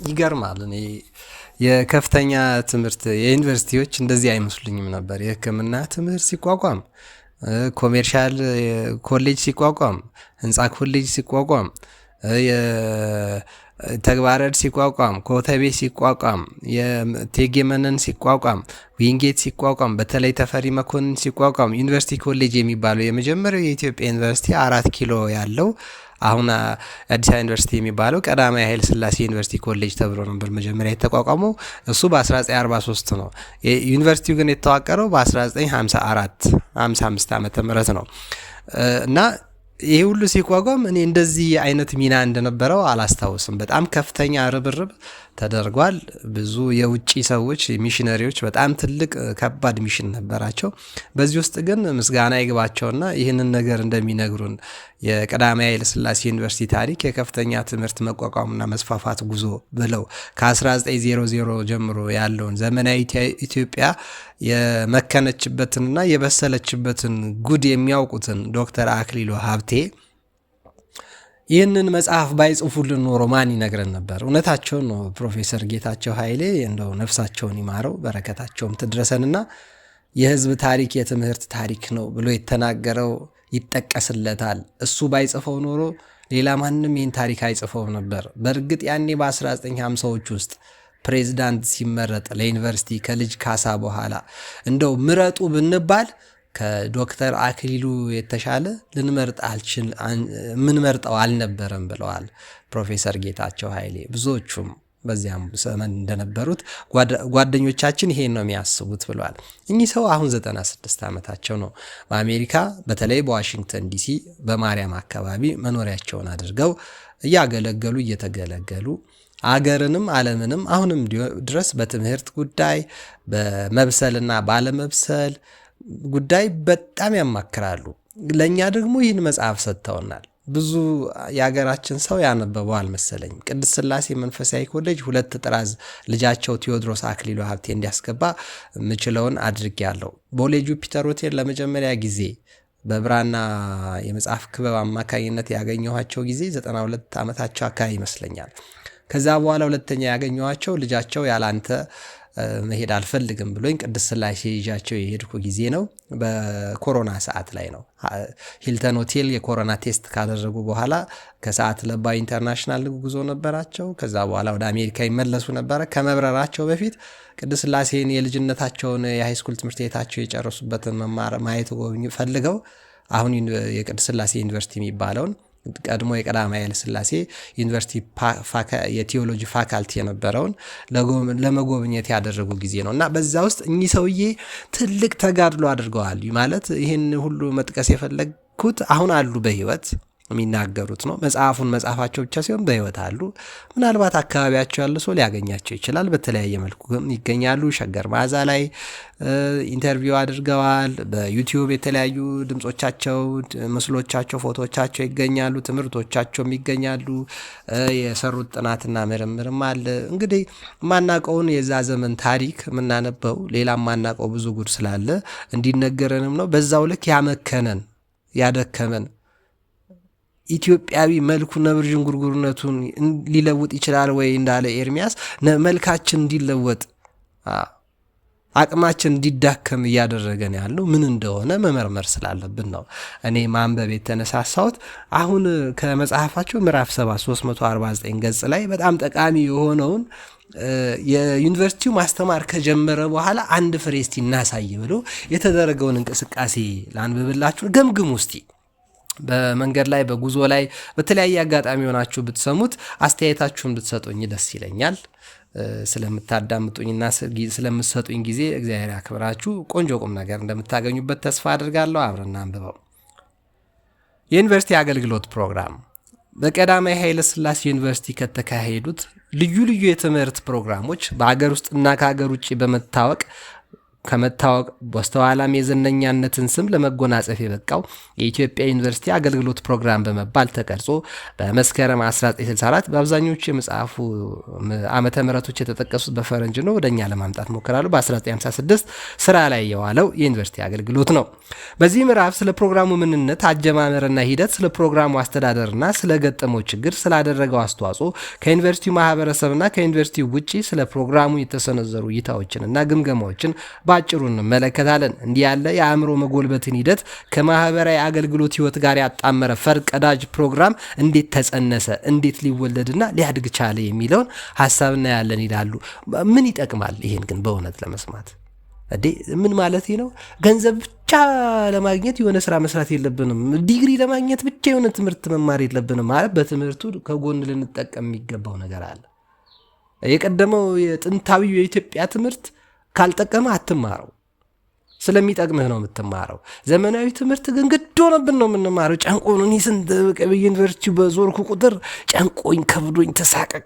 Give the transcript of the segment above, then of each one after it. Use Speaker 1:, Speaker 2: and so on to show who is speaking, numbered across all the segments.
Speaker 1: ይገርማል። እኔ የከፍተኛ ትምህርት የዩኒቨርሲቲዎች እንደዚህ አይመስሉኝም ነበር። የሕክምና ትምህርት ሲቋቋም፣ ኮሜርሻል ኮሌጅ ሲቋቋም፣ ህንፃ ኮሌጅ ሲቋቋም፣ የተግባረድ ሲቋቋም፣ ኮተቤ ሲቋቋም፣ የቴጌ መነን ሲቋቋም፣ ዊንጌት ሲቋቋም፣ በተለይ ተፈሪ መኮንን ሲቋቋም፣ ዩኒቨርሲቲ ኮሌጅ የሚባለው የመጀመሪያው የኢትዮጵያ ዩኒቨርሲቲ 4 ኪሎ ያለው አሁን አዲስ አበባ ዩኒቨርሲቲ የሚባለው ቀዳማዊ ኃይለ ሥላሴ ዩኒቨርሲቲ ኮሌጅ ተብሎ ነበር መጀመሪያ የተቋቋመው። እሱ በ1943 ነው። ዩኒቨርሲቲው ግን የተዋቀረው በ1954 55 ዓመተ ምህረት ነው እና ይሄ ሁሉ ሲቋቋም እኔ እንደዚህ አይነት ሚና እንደነበረው አላስታውስም። በጣም ከፍተኛ ርብርብ ተደርጓል። ብዙ የውጭ ሰዎች ሚሽነሪዎች በጣም ትልቅ ከባድ ሚሽን ነበራቸው። በዚህ ውስጥ ግን ምስጋና ይግባቸውና ይህንን ነገር እንደሚነግሩን የቀዳማዊ ኃይለ ሥላሴ ዩኒቨርሲቲ ታሪክ የከፍተኛ ትምህርት መቋቋምና መስፋፋት ጉዞ ብለው ከ1900 ጀምሮ ያለውን ዘመናዊ ኢትዮጵያ የመከነችበትንና የበሰለችበትን ጉድ የሚያውቁትን ዶክተር አክሊሉ ሀብቴ ይህንን መጽሐፍ ባይጽፉልን ኖሮ ማን ይነግረን ነበር? እውነታቸውን ነው። ፕሮፌሰር ጌታቸው ኃይሌ እንደው ነፍሳቸውን ይማረው በረከታቸውም ትድረሰንና የህዝብ ታሪክ የትምህርት ታሪክ ነው ብሎ የተናገረው ይጠቀስለታል። እሱ ባይጽፈው ኖሮ ሌላ ማንም ይህን ታሪክ አይጽፈውም ነበር። በእርግጥ ያኔ በ1950ዎች ውስጥ ፕሬዝዳንት ሲመረጥ ለዩኒቨርሲቲ ከልጅ ካሳ በኋላ እንደው ምረጡ ብንባል ከዶክተር አክሊሉ የተሻለ ምንመርጠው አልነበረም ብለዋል ፕሮፌሰር ጌታቸው ኃይሌ። ብዙዎቹም በዚያም ዘመን እንደነበሩት ጓደኞቻችን ይሄን ነው የሚያስቡት ብለዋል። እኚህ ሰው አሁን 96 ዓመታቸው ነው። በአሜሪካ በተለይ በዋሽንግተን ዲሲ በማርያም አካባቢ መኖሪያቸውን አድርገው እያገለገሉ እየተገለገሉ አገርንም ዓለምንም አሁንም ድረስ በትምህርት ጉዳይ በመብሰልና ባለመብሰል ጉዳይ በጣም ያማክራሉ። ለእኛ ደግሞ ይህን መጽሐፍ ሰጥተውናል። ብዙ የሀገራችን ሰው ያነበበው አልመሰለኝም። ቅድስት ሥላሴ መንፈሳዊ ኮሌጅ 2 ጥራዝ ልጃቸው ቴዎድሮስ አክሊሉ ሀብቴ እንዲያስገባ ምችለውን አድርጌያለሁ። ቦሌ ጁፒተር ሆቴል ለመጀመሪያ ጊዜ በብራና የመጽሐፍ ክበብ አማካኝነት ያገኘኋቸው ጊዜ 92 ዓመታቸው አካባቢ ይመስለኛል። ከዛ በኋላ ሁለተኛ ያገኘኋቸው ልጃቸው ያላንተ መሄድ አልፈልግም ብሎኝ ቅድስት ሥላሴ ይዣቸው የሄድኩ ጊዜ ነው። በኮሮና ሰዓት ላይ ነው። ሂልተን ሆቴል የኮሮና ቴስት ካደረጉ በኋላ ከሰዓት ለባ ኢንተርናሽናል ጉዞ ነበራቸው። ከዛ በኋላ ወደ አሜሪካ ይመለሱ ነበረ። ከመብረራቸው በፊት ቅድስት ሥላሴን የልጅነታቸውን የሃይስኩል ትምህርት ቤታቸው የጨረሱበትን መማር ማየት ጎብኝ ፈልገው አሁን የቅድስት ሥላሴ ዩኒቨርሲቲ የሚባለውን ቀድሞ የቀዳማዊ ኃይለ ሥላሴ ዩኒቨርሲቲ የቲዮሎጂ ፋካልቲ የነበረውን ለመጎብኘት ያደረጉ ጊዜ ነው እና በዛ ውስጥ እኚህ ሰውዬ ትልቅ ተጋድሎ አድርገዋል። ማለት ይህን ሁሉ መጥቀስ የፈለግኩት አሁን አሉ በህይወት የሚናገሩት ነው። መጽሐፋቸው ብቻ ሲሆን በህይወት አሉ። ምናልባት አካባቢያቸው ያለ ሰው ሊያገኛቸው ይችላል። በተለያየ መልኩ ይገኛሉ። ሸገር መዓዛ ላይ ኢንተርቪው አድርገዋል። በዩቲዩብ የተለያዩ ድምጾቻቸው፣ ምስሎቻቸው፣ ፎቶዎቻቸው ይገኛሉ። ትምህርቶቻቸውም ይገኛሉ። የሰሩት ጥናትና ምርምርም አለ። እንግዲህ ማናቀውን የዛ ዘመን ታሪክ የምናነበው ሌላ ማናቀው ብዙ ጉድ ስላለ እንዲነገረንም ነው። በዛው ልክ ያመከነን ያደከመን ኢትዮጵያዊ መልኩ ነብር ዥንጉርጉርነቱን ሊለውጥ ይችላል ወይ እንዳለ ኤርሚያስ መልካችን እንዲለወጥ አቅማችን እንዲዳከም እያደረገን ያለው ምን እንደሆነ መመርመር ስላለብን ነው እኔ ማንበብ የተነሳሳሁት። አሁን ከመጽሐፋቸው ምዕራፍ 7 349 ገጽ ላይ በጣም ጠቃሚ የሆነውን የዩኒቨርሲቲው ማስተማር ከጀመረ በኋላ አንድ ፍሬ እስቲ እናሳይ ብሎ የተደረገውን እንቅስቃሴ ላንብብላችሁ። ገምግሙ እስቲ። በመንገድ ላይ በጉዞ ላይ በተለያየ አጋጣሚ ሆናችሁ ብትሰሙት አስተያየታችሁን ብትሰጡኝ ደስ ይለኛል። ስለምታዳምጡኝና ስለምትሰጡኝ ጊዜ እግዚአብሔር ያክብራችሁ። ቆንጆ ቁም ነገር እንደምታገኙበት ተስፋ አድርጋለሁ። አብረን አንብበው። የዩኒቨርሲቲ አገልግሎት ፕሮግራም በቀዳማዊ ኃይለ ሥላሴ ዩኒቨርሲቲ ከተካሄዱት ልዩ ልዩ የትምህርት ፕሮግራሞች በአገር ውስጥና ከሀገር ውጭ በመታወቅ ከመታወቅ በስተኋላም የዝነኛነትን ስም ለመጎናጸፍ የበቃው የኢትዮጵያ ዩኒቨርሲቲ አገልግሎት ፕሮግራም በመባል ተቀርጾ በመስከረም 1964 በአብዛኞቹ የመጽሐፉ ዓመተ ምሕረቶች የተጠቀሱት በፈረንጅ ነው። ወደኛ ለማምጣት ሞክራሉ። በ1956 ስራ ላይ የዋለው የዩኒቨርሲቲ አገልግሎት ነው። በዚህ ምዕራፍ ስለ ፕሮግራሙ ምንነት፣ አጀማመርና ሂደት፣ ስለ ፕሮግራሙ አስተዳደርና ስለ ገጠመው ችግር፣ ስላደረገው አስተዋጽኦ፣ ከዩኒቨርሲቲው ማህበረሰብና ከዩኒቨርሲቲው ውጪ ስለ ፕሮግራሙ የተሰነዘሩ እይታዎችንና ግምገማዎችን ባጭሩ እንመለከታለን። እንዲህ ያለ የአእምሮ መጎልበትን ሂደት ከማህበራዊ አገልግሎት ህይወት ጋር ያጣመረ ፈርቀዳጅ ፕሮግራም እንዴት ተጸነሰ፣ እንዴት ሊወለድና ሊያድግ ቻለ የሚለውን ሀሳብ እናያለን ይላሉ። ምን ይጠቅማል? ይሄን ግን በእውነት ለመስማት ምን ማለት ነው? ገንዘብ ብቻ ለማግኘት የሆነ ስራ መስራት የለብንም። ዲግሪ ለማግኘት ብቻ የሆነ ትምህርት መማር የለብንም ማለት በትምህርቱ ከጎን ልንጠቀም የሚገባው ነገር አለ። የቀደመው የጥንታዊው የኢትዮጵያ ትምህርት ካልጠቀመ አትማረው፣ ስለሚጠቅምህ ነው የምትማረው። ዘመናዊ ትምህርት ግን ግድ ሆነብን ነው የምንማረው። ጨንቆን እኔ ስንት ዩኒቨርሲቲው በዞርኩ ቁጥር ጨንቆኝ ከብዶኝ ተሳቀቅ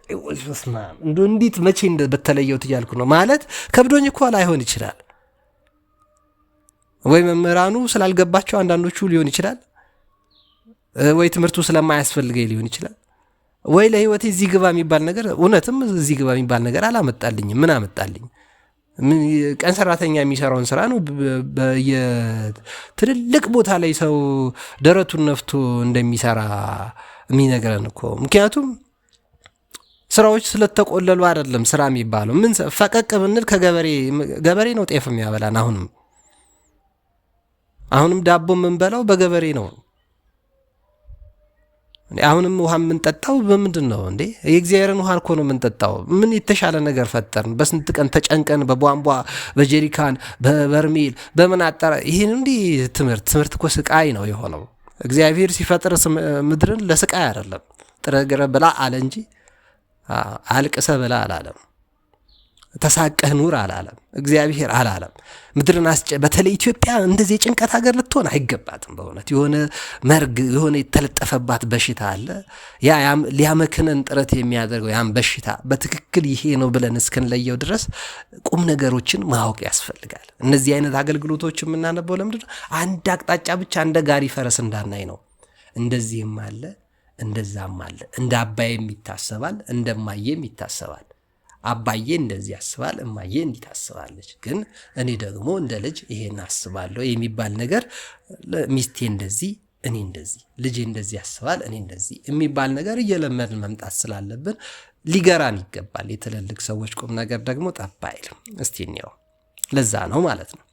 Speaker 1: እንዴት መቼ በተለየውት እያልኩ ነው ማለት ከብዶኝ እኮ ላይሆን ይችላል። ወይ መምህራኑ ስላልገባቸው አንዳንዶቹ ሊሆን ይችላል፣ ወይ ትምህርቱ ስለማያስፈልገኝ ሊሆን ይችላል፣ ወይ ለህይወቴ እዚህ ግባ የሚባል ነገር እውነትም እዚህ ግባ የሚባል ነገር አላመጣልኝም። ምን አመጣልኝ? ቀን ሰራተኛ የሚሰራውን ስራ ነው በየትልልቅ ቦታ ላይ ሰው ደረቱን ነፍቶ እንደሚሰራ የሚነግረን እኮ። ምክንያቱም ስራዎች ስለተቆለሉ አይደለም ስራ የሚባለው። ምን ፈቀቅ ብንል ገበሬ ነው ጤፍ የሚያበላን። አሁንም ዳቦ የምንበላው በገበሬ ነው። አሁንም ውሃ የምንጠጣው በምንድን ነው እንዴ? የእግዚአብሔርን ውሃ እኮ ነው የምንጠጣው። ምን የተሻለ ነገር ፈጠርን? በስንት ቀን ተጨንቀን በቧንቧ በጀሪካን በበርሜል በምን አጠራ። ይሄን እንዲህ ትምህርት እኮ ስቃይ ነው የሆነው። እግዚአብሔር ሲፈጥር ምድርን ለስቃይ አይደለም። ጥረግረ ብላ አለ እንጂ አልቅሰ ብላ አላለም። ተሳቀህ ኑር አላለም። እግዚአብሔር አላለም። ምድርን በተለይ ኢትዮጵያ እንደዚህ የጭንቀት ሀገር ልትሆን አይገባትም። በእውነት የሆነ መርግ የሆነ የተለጠፈባት በሽታ አለ። ሊያመክነን ጥረት የሚያደርገው ያም በሽታ በትክክል ይሄ ነው ብለን እስክንለየው ድረስ ቁም ነገሮችን ማወቅ ያስፈልጋል። እነዚህ አይነት አገልግሎቶች የምናነበው ለምንድን ነው? አንድ አቅጣጫ ብቻ እንደ ጋሪ ፈረስ እንዳናይ ነው። እንደዚህም አለ እንደዛም አለ። እንደ አባዬም ይታሰባል፣ እንደማዬም ይታሰባል። አባዬ እንደዚህ ያስባል፣ እማዬ እንዲህ ታስባለች፣ ግን እኔ ደግሞ እንደ ልጅ ይሄን አስባለሁ የሚባል ነገር፣ ሚስቴ እንደዚህ እኔ እንደዚህ፣ ልጄ እንደዚህ ያስባል እኔ እንደዚህ የሚባል ነገር እየለመድን መምጣት ስላለብን ሊገራን ይገባል። የትልልቅ ሰዎች ቁም ነገር ደግሞ ጠባ አይልም። እስቲ እንየው። ለዛ ነው ማለት ነው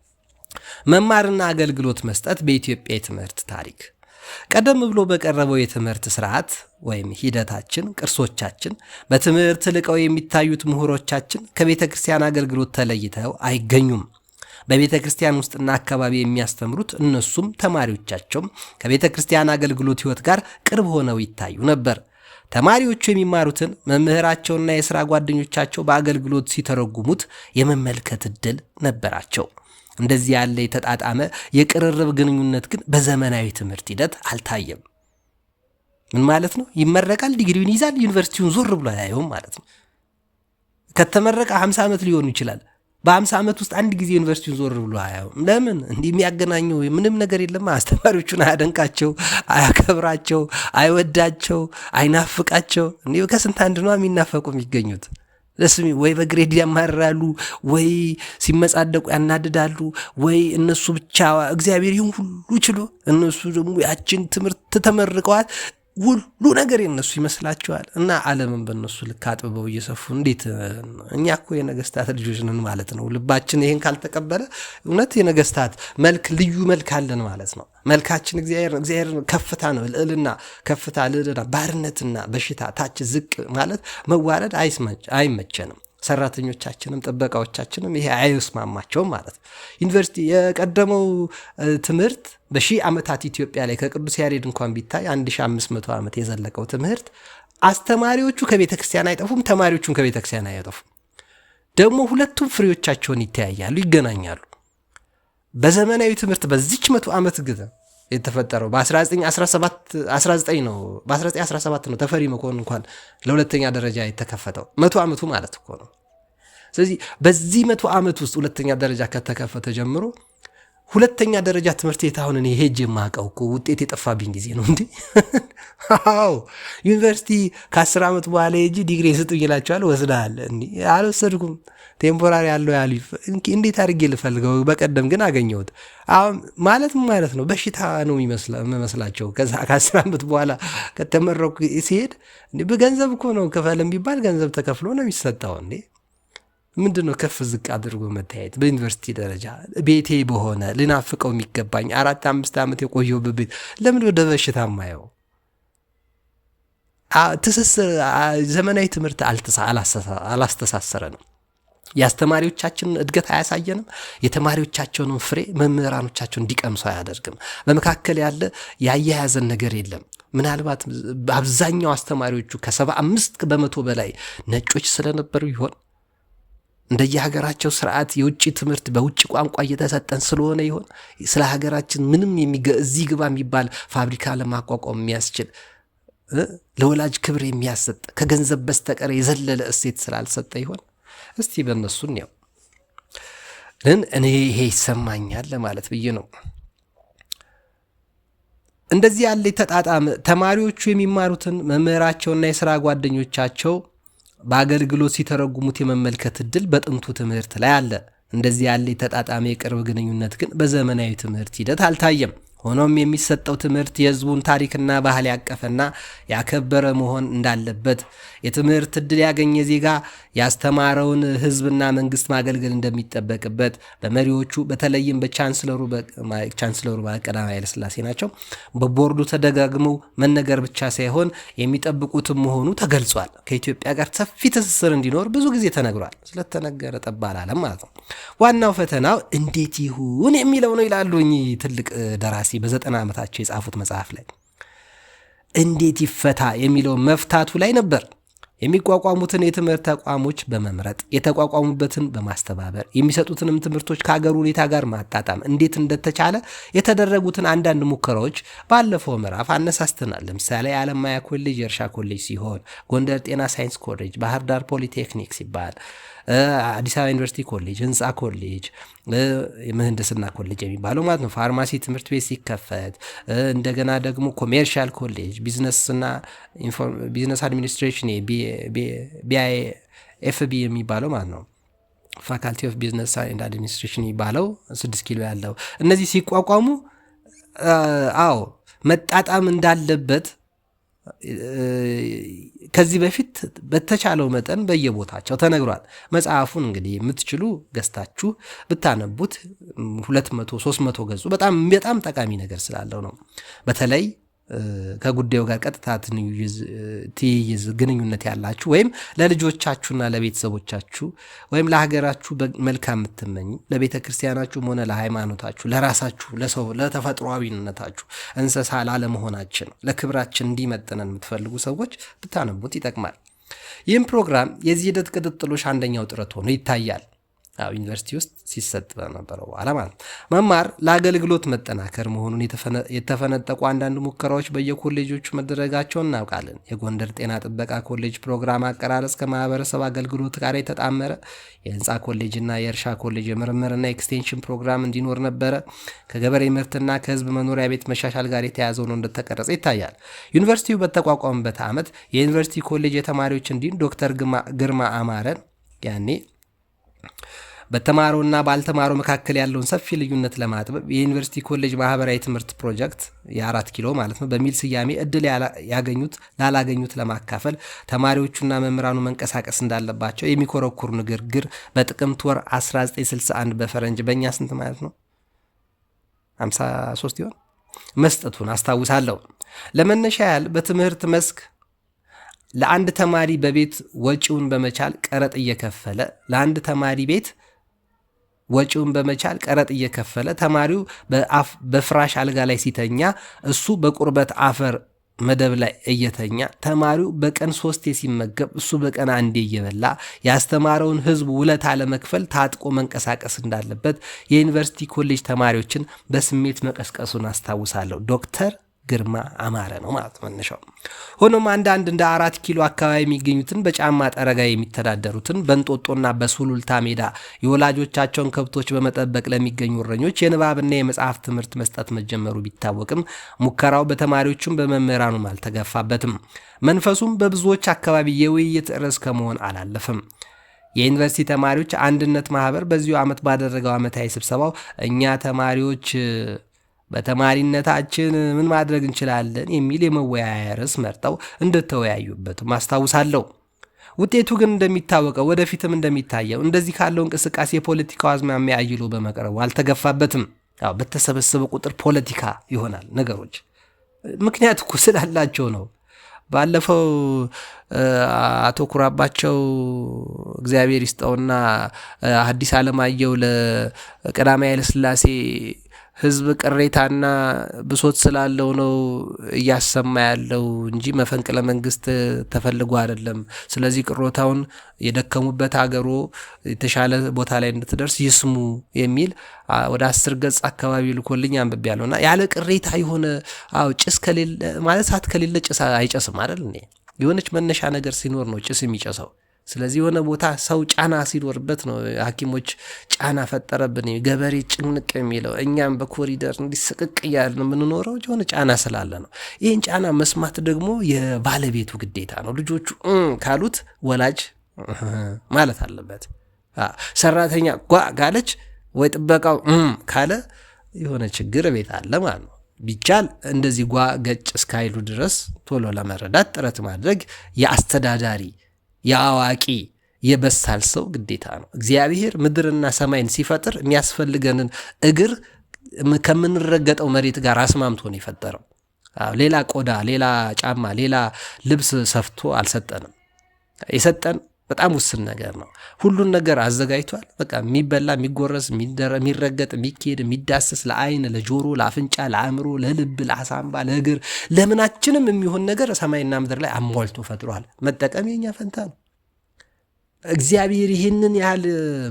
Speaker 1: መማርና አገልግሎት መስጠት በኢትዮጵያ የትምህርት ታሪክ ቀደም ብሎ በቀረበው የትምህርት ስርዓት ወይም ሂደታችን ቅርሶቻችን በትምህርት ልቀው የሚታዩት ምሁሮቻችን ከቤተ ክርስቲያን አገልግሎት ተለይተው አይገኙም። በቤተ ክርስቲያን ውስጥና አካባቢ የሚያስተምሩት እነሱም ተማሪዎቻቸውም ከቤተ ክርስቲያን አገልግሎት ሕይወት ጋር ቅርብ ሆነው ይታዩ ነበር። ተማሪዎቹ የሚማሩትን መምህራቸውና የሥራ ጓደኞቻቸው በአገልግሎት ሲተረጉሙት የመመልከት ዕድል ነበራቸው። እንደዚህ ያለ የተጣጣመ የቅርርብ ግንኙነት ግን በዘመናዊ ትምህርት ሂደት አልታየም። ምን ማለት ነው? ይመረቃል፣ ዲግሪውን ይዛል፣ ዩኒቨርሲቲውን ዞር ብሎ አያየውም ማለት ነው። ከተመረቀ 50 ዓመት ሊሆኑ ይችላል። በ50 ዓመት ውስጥ አንድ ጊዜ ዩኒቨርሲቲውን ዞር ብሎ አያየውም። ለምን? እንዲህ የሚያገናኘው ምንም ነገር የለም። አስተማሪዎቹን አያደንቃቸው፣ አያከብራቸው፣ አይወዳቸው፣ አይናፍቃቸው። እንዲህ ከስንት አንድ ነው የሚናፈቁ የሚገኙት። ለስሚ ወይ በግሬድ ያማራሉ፣ ወይ ሲመጻደቁ ያናድዳሉ፣ ወይ እነሱ ብቻ እግዚአብሔር ይሁን ሁሉ ችሎ እነሱ ደግሞ ያችን ትምህርት ተመርቀዋል። ሁሉ ነገር የነሱ ይመስላቸዋል እና ዓለምን በእነሱ ልክ አጥብበው እየሰፉ እንዴት እኛ እኮ የነገስታት ልጆች ነን ማለት ነው። ልባችን ይሄን ካልተቀበለ እውነት የነገስታት መልክ ልዩ መልክ አለን ማለት ነው። መልካችን እግዚአብሔር ከፍታ ነው፣ ልዕልና ከፍታ፣ ልዕልና፣ ባርነትና በሽታ፣ ታች ዝቅ ማለት መዋረድ አይመቸንም። ሰራተኞቻችንም ጥበቃዎቻችንም ይሄ አይስማማቸውም ማለት ነው። ዩኒቨርሲቲ የቀደመው ትምህርት በሺህ ዓመታት ኢትዮጵያ ላይ ከቅዱስ ያሬድ እንኳን ቢታይ 1500 ዓመት የዘለቀው ትምህርት አስተማሪዎቹ ከቤተ ክርስቲያን አይጠፉም፣ ተማሪዎቹም ከቤተ ክርስቲያን አይጠፉም። ደግሞ ሁለቱም ፍሬዎቻቸውን ይተያያሉ፣ ይገናኛሉ። በዘመናዊ ትምህርት በዚች 100 ዓመት ግዜ የተፈጠረው በ1917 ነው ተፈሪ መኮንን እንኳን ለሁለተኛ ደረጃ የተከፈተው 100 ዓመቱ ማለት እኮ ነው። ስለዚህ በዚህ 100 ዓመት ውስጥ ሁለተኛ ደረጃ ከተከፈተ ጀምሮ ሁለተኛ ደረጃ ትምህርት ቤት አሁን እኔ ሄጄ የማውቀው እኮ ውጤት የጠፋብኝ ጊዜ ነው እንዴ። አዎ ዩኒቨርሲቲ ከ10 ዓመት በኋላ ሄጄ ዲግሪ ስጡ ይላቸዋል። ወስደሃል እንዴ? አልወሰድኩም ቴምፖራሪ ያለው ያሉ እንዴት አድርጌ ልፈልገው? በቀደም ግን አገኘሁት። አሁን ማለት ነው በሽታ ነው የሚመስላቸው። ከዛ ከ10 ዓመት በኋላ ከተመረኩ ሲሄድ በገንዘብ እኮ ነው ክፈልም ቢባል ገንዘብ ተከፍሎ ነው የሚሰጠው እንዴ። ምንድን ነው ከፍ ዝቅ አድርጎ መታየት? በዩኒቨርሲቲ ደረጃ ቤቴ በሆነ ልናፍቀው የሚገባኝ 4-5 ዓመት የቆየው በቤት ለምን ወደ በሽታ ማየው? ትስስር ዘመናዊ ትምህርት አላስተሳሰረንም። የአስተማሪዎቻችንን እድገት አያሳየንም። የተማሪዎቻቸውን ፍሬ መምህራኖቻቸውን እንዲቀምሱ አያደርግም። በመካከል ያለ ያያያዘን ነገር የለም። ምናልባት አብዛኛው አስተማሪዎቹ ከ75 በመቶ በላይ ነጮች ስለነበሩ ይሆን? እንደየሀገራቸው ስርዓት የውጭ ትምህርት በውጭ ቋንቋ እየተሰጠን ስለሆነ ይሆን? ስለ ሀገራችን ምንም እዚህ ግባ የሚባል ፋብሪካ ለማቋቋም የሚያስችል ለወላጅ ክብር የሚያሰጥ ከገንዘብ በስተቀር የዘለለ እሴት ስላልሰጠ ይሆን? እስቲ በእነሱን ያው ግን እኔ ይሄ ይሰማኛል ለማለት ብዬ ነው። እንደዚህ ያለ ተጣጣም ተማሪዎቹ የሚማሩትን መምህራቸውና የሥራ ጓደኞቻቸው በአገልግሎት ሲተረጉሙት የመመልከት እድል በጥንቱ ትምህርት ላይ አለ። እንደዚህ ያለ የተጣጣመ የቅርብ ግንኙነት ግን በዘመናዊ ትምህርት ሂደት አልታየም። ሆኖም የሚሰጠው ትምህርት የሕዝቡን ታሪክና ባህል ያቀፈና ያከበረ መሆን እንዳለበት፣ የትምህርት እድል ያገኘ ዜጋ ያስተማረውን ሕዝብና መንግስት ማገልገል እንደሚጠበቅበት በመሪዎቹ በተለይም በቻንስለሩ ቀዳማዊ ኃይለ ሥላሴ ናቸው በቦርዱ ተደጋግመው መነገር ብቻ ሳይሆን የሚጠብቁትም መሆኑ ተገልጿል። ከኢትዮጵያ ጋር ሰፊ ትስስር እንዲኖር ብዙ ጊዜ ተነግሯል። ስለተነገረ ጠብ አላለም ማለት ነው። ዋናው ፈተናው እንዴት ይሁን የሚለው ነው ይላሉ እኚህ ትልቅ ደራሲ በ90 ዓመታቸው የጻፉት መጽሐፍ ላይ። እንዴት ይፈታ የሚለው መፍታቱ ላይ ነበር። የሚቋቋሙትን የትምህርት ተቋሞች በመምረጥ የተቋቋሙበትን በማስተባበር የሚሰጡትንም ትምህርቶች ከሀገር ሁኔታ ጋር ማጣጣም እንዴት እንደተቻለ የተደረጉትን አንዳንድ ሙከራዎች ባለፈው ምዕራፍ አነሳስተናል። ለምሳሌ የአለማያ ኮሌጅ የእርሻ ኮሌጅ ሲሆን፣ ጎንደር ጤና ሳይንስ ኮሌጅ፣ ባህር ዳር ፖሊቴክኒክ ሲባል፣ አዲስ አበባ ዩኒቨርሲቲ ኮሌጅ፣ ህንፃ ኮሌጅ፣ ምህንድስና ኮሌጅ የሚባለው ማለት ነው። ፋርማሲ ትምህርት ቤት ሲከፈት፣ እንደገና ደግሞ ኮሜርሻል ኮሌጅ፣ ቢዝነስ አድሚኒስትሬሽን BIFB የሚባለው ማለት ነው። ፋካልቲ ኦፍ ቢዝነስ ኤንድ አድሚኒስትሬሽን የሚባለው 6 ኪሎ ያለው እነዚህ ሲቋቋሙ መጣጣም እንዳለበት ከዚህ በፊት በተቻለው መጠን በየቦታቸው ተነግሯል። መጽሐፉን እንግዲህ የምትችሉ ገዝታችሁ ብታነቡት 200-300 ገጹ በጣም ጠቃሚ ነገር ስላለው ነው። በተለይ ከጉዳዩ ጋር ቀጥታ ትይይዝ ግንኙነት ያላችሁ ወይም ለልጆቻችሁና ለቤተሰቦቻችሁ ወይም ለሀገራችሁ መልካም የምትመኙ ለቤተ ክርስቲያናችሁም ሆነ ለሃይማኖታችሁ፣ ለራሳችሁ፣ ለሰው ለተፈጥሯዊነታችሁ እንስሳ ላለመሆናችን ለክብራችን እንዲመጥነን የምትፈልጉ ሰዎች ብታነቡት ይጠቅማል። ይህም ፕሮግራም የዚህ ሂደት ቅጥጥሎሽ አንደኛው ጥረት ሆኖ ይታያል። ዩኒቨርሲቲ ውስጥ ሲሰጥ በነበረው በኋላ ማለት መማር ለአገልግሎት መጠናከር መሆኑን የተፈነጠቁ አንዳንድ ሙከራዎች በየኮሌጆቹ መደረጋቸውን እናውቃለን። የጎንደር ጤና ጥበቃ ኮሌጅ ፕሮግራም አቀራረጽ ከማህበረሰብ አገልግሎት ጋር የተጣመረ፣ የህንፃ ኮሌጅና የእርሻ ኮሌጅ የምርምርና ኤክስቴንሽን ፕሮግራም እንዲኖር ነበረ። ከገበሬ ምርትና ከህዝብ መኖሪያ ቤት መሻሻል ጋር የተያዘው ነው እንደተቀረጸ ይታያል። ዩኒቨርሲቲው በተቋቋመበት ዓመት የዩኒቨርሲቲ ኮሌጅ የተማሪዎች እንዲሁም ዶክተር ግርማ አማረን ያኔ በተማረውና ባልተማረው መካከል ያለውን ሰፊ ልዩነት ለማጥበብ የዩኒቨርሲቲ ኮሌጅ ማህበራዊ ትምህርት ፕሮጀክት የ4 ኪሎ ማለት ነው በሚል ስያሜ እድል ላላገኙት ለማካፈል ተማሪዎቹና መምህራኑ መንቀሳቀስ እንዳለባቸው የሚኮረኩር ንግግር በጥቅምት ወር 1961 በፈረንጅ በእኛ ስንት ማለት ነው 53 ይሆን መስጠቱን አስታውሳለሁ። ለመነሻ ያህል በትምህርት መስክ ለአንድ ተማሪ በቤት ወጪውን በመቻል ቀረጥ እየከፈለ ቀረጥ እየከፈለ ተማሪው በፍራሽ አልጋ ላይ ሲተኛ እሱ በቁርበት አፈር መደብ ላይ እየተኛ ተማሪው በቀን 3 ሲመገብ እሱ በቀን 1 እየበላ ያስተማረውን ህዝብ ውለታ ለመክፈል ታጥቆ መንቀሳቀስ እንዳለበት የዩኒቨርሲቲ ኮሌጅ ተማሪዎችን በስሜት መቀስቀሱን አስታውሳለሁ። ዶክተር ግርማ አማረ ነው ማለት መነሻው። ሆኖም አንዳንድ እንደ 4 ኪሎ አካባቢ የሚገኙትን በጫማ ጠረጋ የሚተዳደሩትን በእንጦጦና በሱሉልታ ሜዳ የወላጆቻቸውን ከብቶች በመጠበቅ ለሚገኙ እረኞች የንባብና የመጽሐፍ ትምህርት መስጠት መጀመሩ ቢታወቅም ሙከራው በተማሪዎቹም በመምህራኑም አልተገፋበትም። መንፈሱም በብዙዎች አካባቢ የውይይት ርዕስ ከመሆን አላለፈም። የዩኒቨርሲቲ ተማሪዎች አንድነት ማህበር በዚሁ ዓመት ባደረገው ዓመታዊ ስብሰባው እኛ ተማሪዎች በተማሪነታችን ምን ማድረግ እንችላለን የሚል የመወያያ ርዕስ መርጠው እንደተወያዩበትም አስታውሳለሁ። ውጤቱ ግን እንደሚታወቀው ወደፊትም እንደሚታየው እንደዚህ ካለው እንቅስቃሴ የፖለቲካው አዝማሚያ አይሎ በመቅረቡ አልተገፋበትም። በተሰበሰበ ቁጥር ፖለቲካ ይሆናል ነገሮች። ምክንያት እኮ ስላላቸው ነው። ባለፈው አቶ ኩራባቸው እግዚአብሔር ይስጠውና ሐዲስ ዓለማየሁ ለቀዳማዊ ኃይለ ሥላሴ ህዝብ ቅሬታና ብሶት ስላለው ነው እያሰማ ያለው እንጂ መፈንቅለ መንግስት ተፈልጎ አይደለም። ስለዚህ ቅሮታውን የደከሙበት ሀገሩ የተሻለ ቦታ ላይ እንድትደርስ ይስሙ የሚል ወደ 10 ገጽ አካባቢ ልኮልኝ አንብቤያለሁና ያለ ቅሬታ የሆነ ጭስ ከሌለ ማለት እሳት ከሌለ ጭስ አይጨስም አይደል? የሆነች መነሻ ነገር ሲኖር ነው ጭስ የሚጨሰው። ስለዚህ የሆነ ቦታ ሰው ጫና ሲኖርበት ነው ሐኪሞች ጫና ፈጠረብን ገበሬ ጭንቅ የሚለው። እኛም በኮሪደር እንዲስቅቅ እያልን የምንኖረው የሆነ ጫና ስላለ ነው። ይህን ጫና መስማት ደግሞ የባለቤቱ ግዴታ ነው። ልጆቹ ካሉት ወላጅ ማለት አለበት። ሰራተኛ ጓ ካለች ወይ ጥበቃው ካለ የሆነ ችግር ቤት አለ ማለት ነው። ቢቻል እንደዚህ ጓ ገጭ እስካይሉ ድረስ ቶሎ ለመረዳት ጥረት ማድረግ የአስተዳዳሪ የአዋቂ የበሳል ሰው ግዴታ ነው። እግዚአብሔር ምድርና ሰማይን ሲፈጥር የሚያስፈልገንን እግር ከምንረገጠው መሬት ጋር አስማምቶ ነው የፈጠረው። ሌላ ቆዳ፣ ሌላ ጫማ፣ ሌላ ልብስ ሰፍቶ አልሰጠንም። የሰጠን በጣም ውስን ነገር ነው። ሁሉን ነገር አዘጋጅቷል። በቃ የሚበላ የሚጎረስ የሚረገጥ የሚኬድ የሚዳሰስ ለአይን፣ ለጆሮ፣ ለአፍንጫ፣ ለአእምሮ፣ ለልብ፣ ለአሳምባ፣ ለእግር ለምናችንም የሚሆን ነገር ሰማይና ምድር ላይ አሟልቶ ፈጥሯል። መጠቀም የኛ ፈንታ ነው። እግዚአብሔር ይህንን ያህል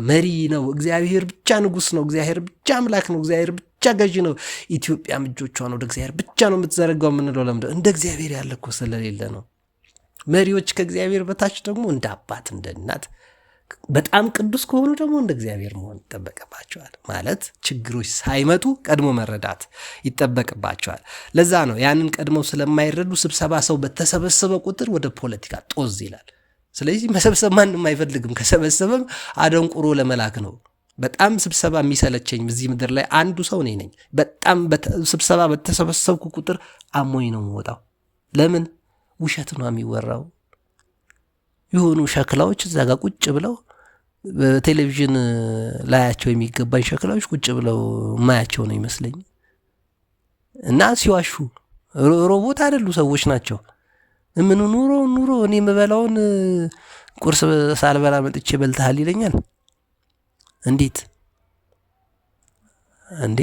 Speaker 1: መሪ ነው። እግዚአብሔር ብቻ ንጉሥ ነው። እግዚአብሔር ብቻ አምላክ ነው። እግዚአብሔር ብቻ ገዢ ነው። ኢትዮጵያም እጆቿን ወደ እግዚአብሔር ብቻ ነው የምትዘረጋው የምንለው ለምንድነው? እንደ እግዚአብሔር ያለ እኮ ስለሌለ ነው። መሪዎች ከእግዚአብሔር በታች ደግሞ እንደ አባት እንደ እናት በጣም ቅዱስ ከሆኑ ደግሞ እንደ እግዚአብሔር መሆን ይጠበቅባቸዋል። ማለት ችግሮች ሳይመጡ ቀድሞ መረዳት ይጠበቅባቸዋል። ለዛ ነው ያንን ቀድመው ስለማይረዱ ስብሰባ ሰው በተሰበሰበ ቁጥር ወደ ፖለቲካ ጦዝ ይላል። ስለዚህ መሰብሰብ ማንም አይፈልግም። ከሰበሰበም አደንቁሮ ለመላክ ነው። በጣም ስብሰባ የሚሰለቸኝ እዚህ ምድር ላይ አንዱ ሰው እኔ ነኝ። በጣም ስብሰባ በተሰበሰብኩ ቁጥር አሞኝ ነው የምወጣው። ለምን? ውሸት ነው የሚወራው። የሆኑ ሸክላዎች እዛ ጋር ቁጭ ብለው በቴሌቪዥን ላያቸው የሚገባኝ ሸክላዎች ቁጭ ብለው ማያቸው ነው ይመስለኝ። እና ሲዋሹ ሮቦት አይደሉ ሰዎች ናቸው። ምን ኑሮ እኔ የምበላውን ቁርስ ሳልበላ መጥቼ በልተሃል ይለኛል። እንዴት እንዴ?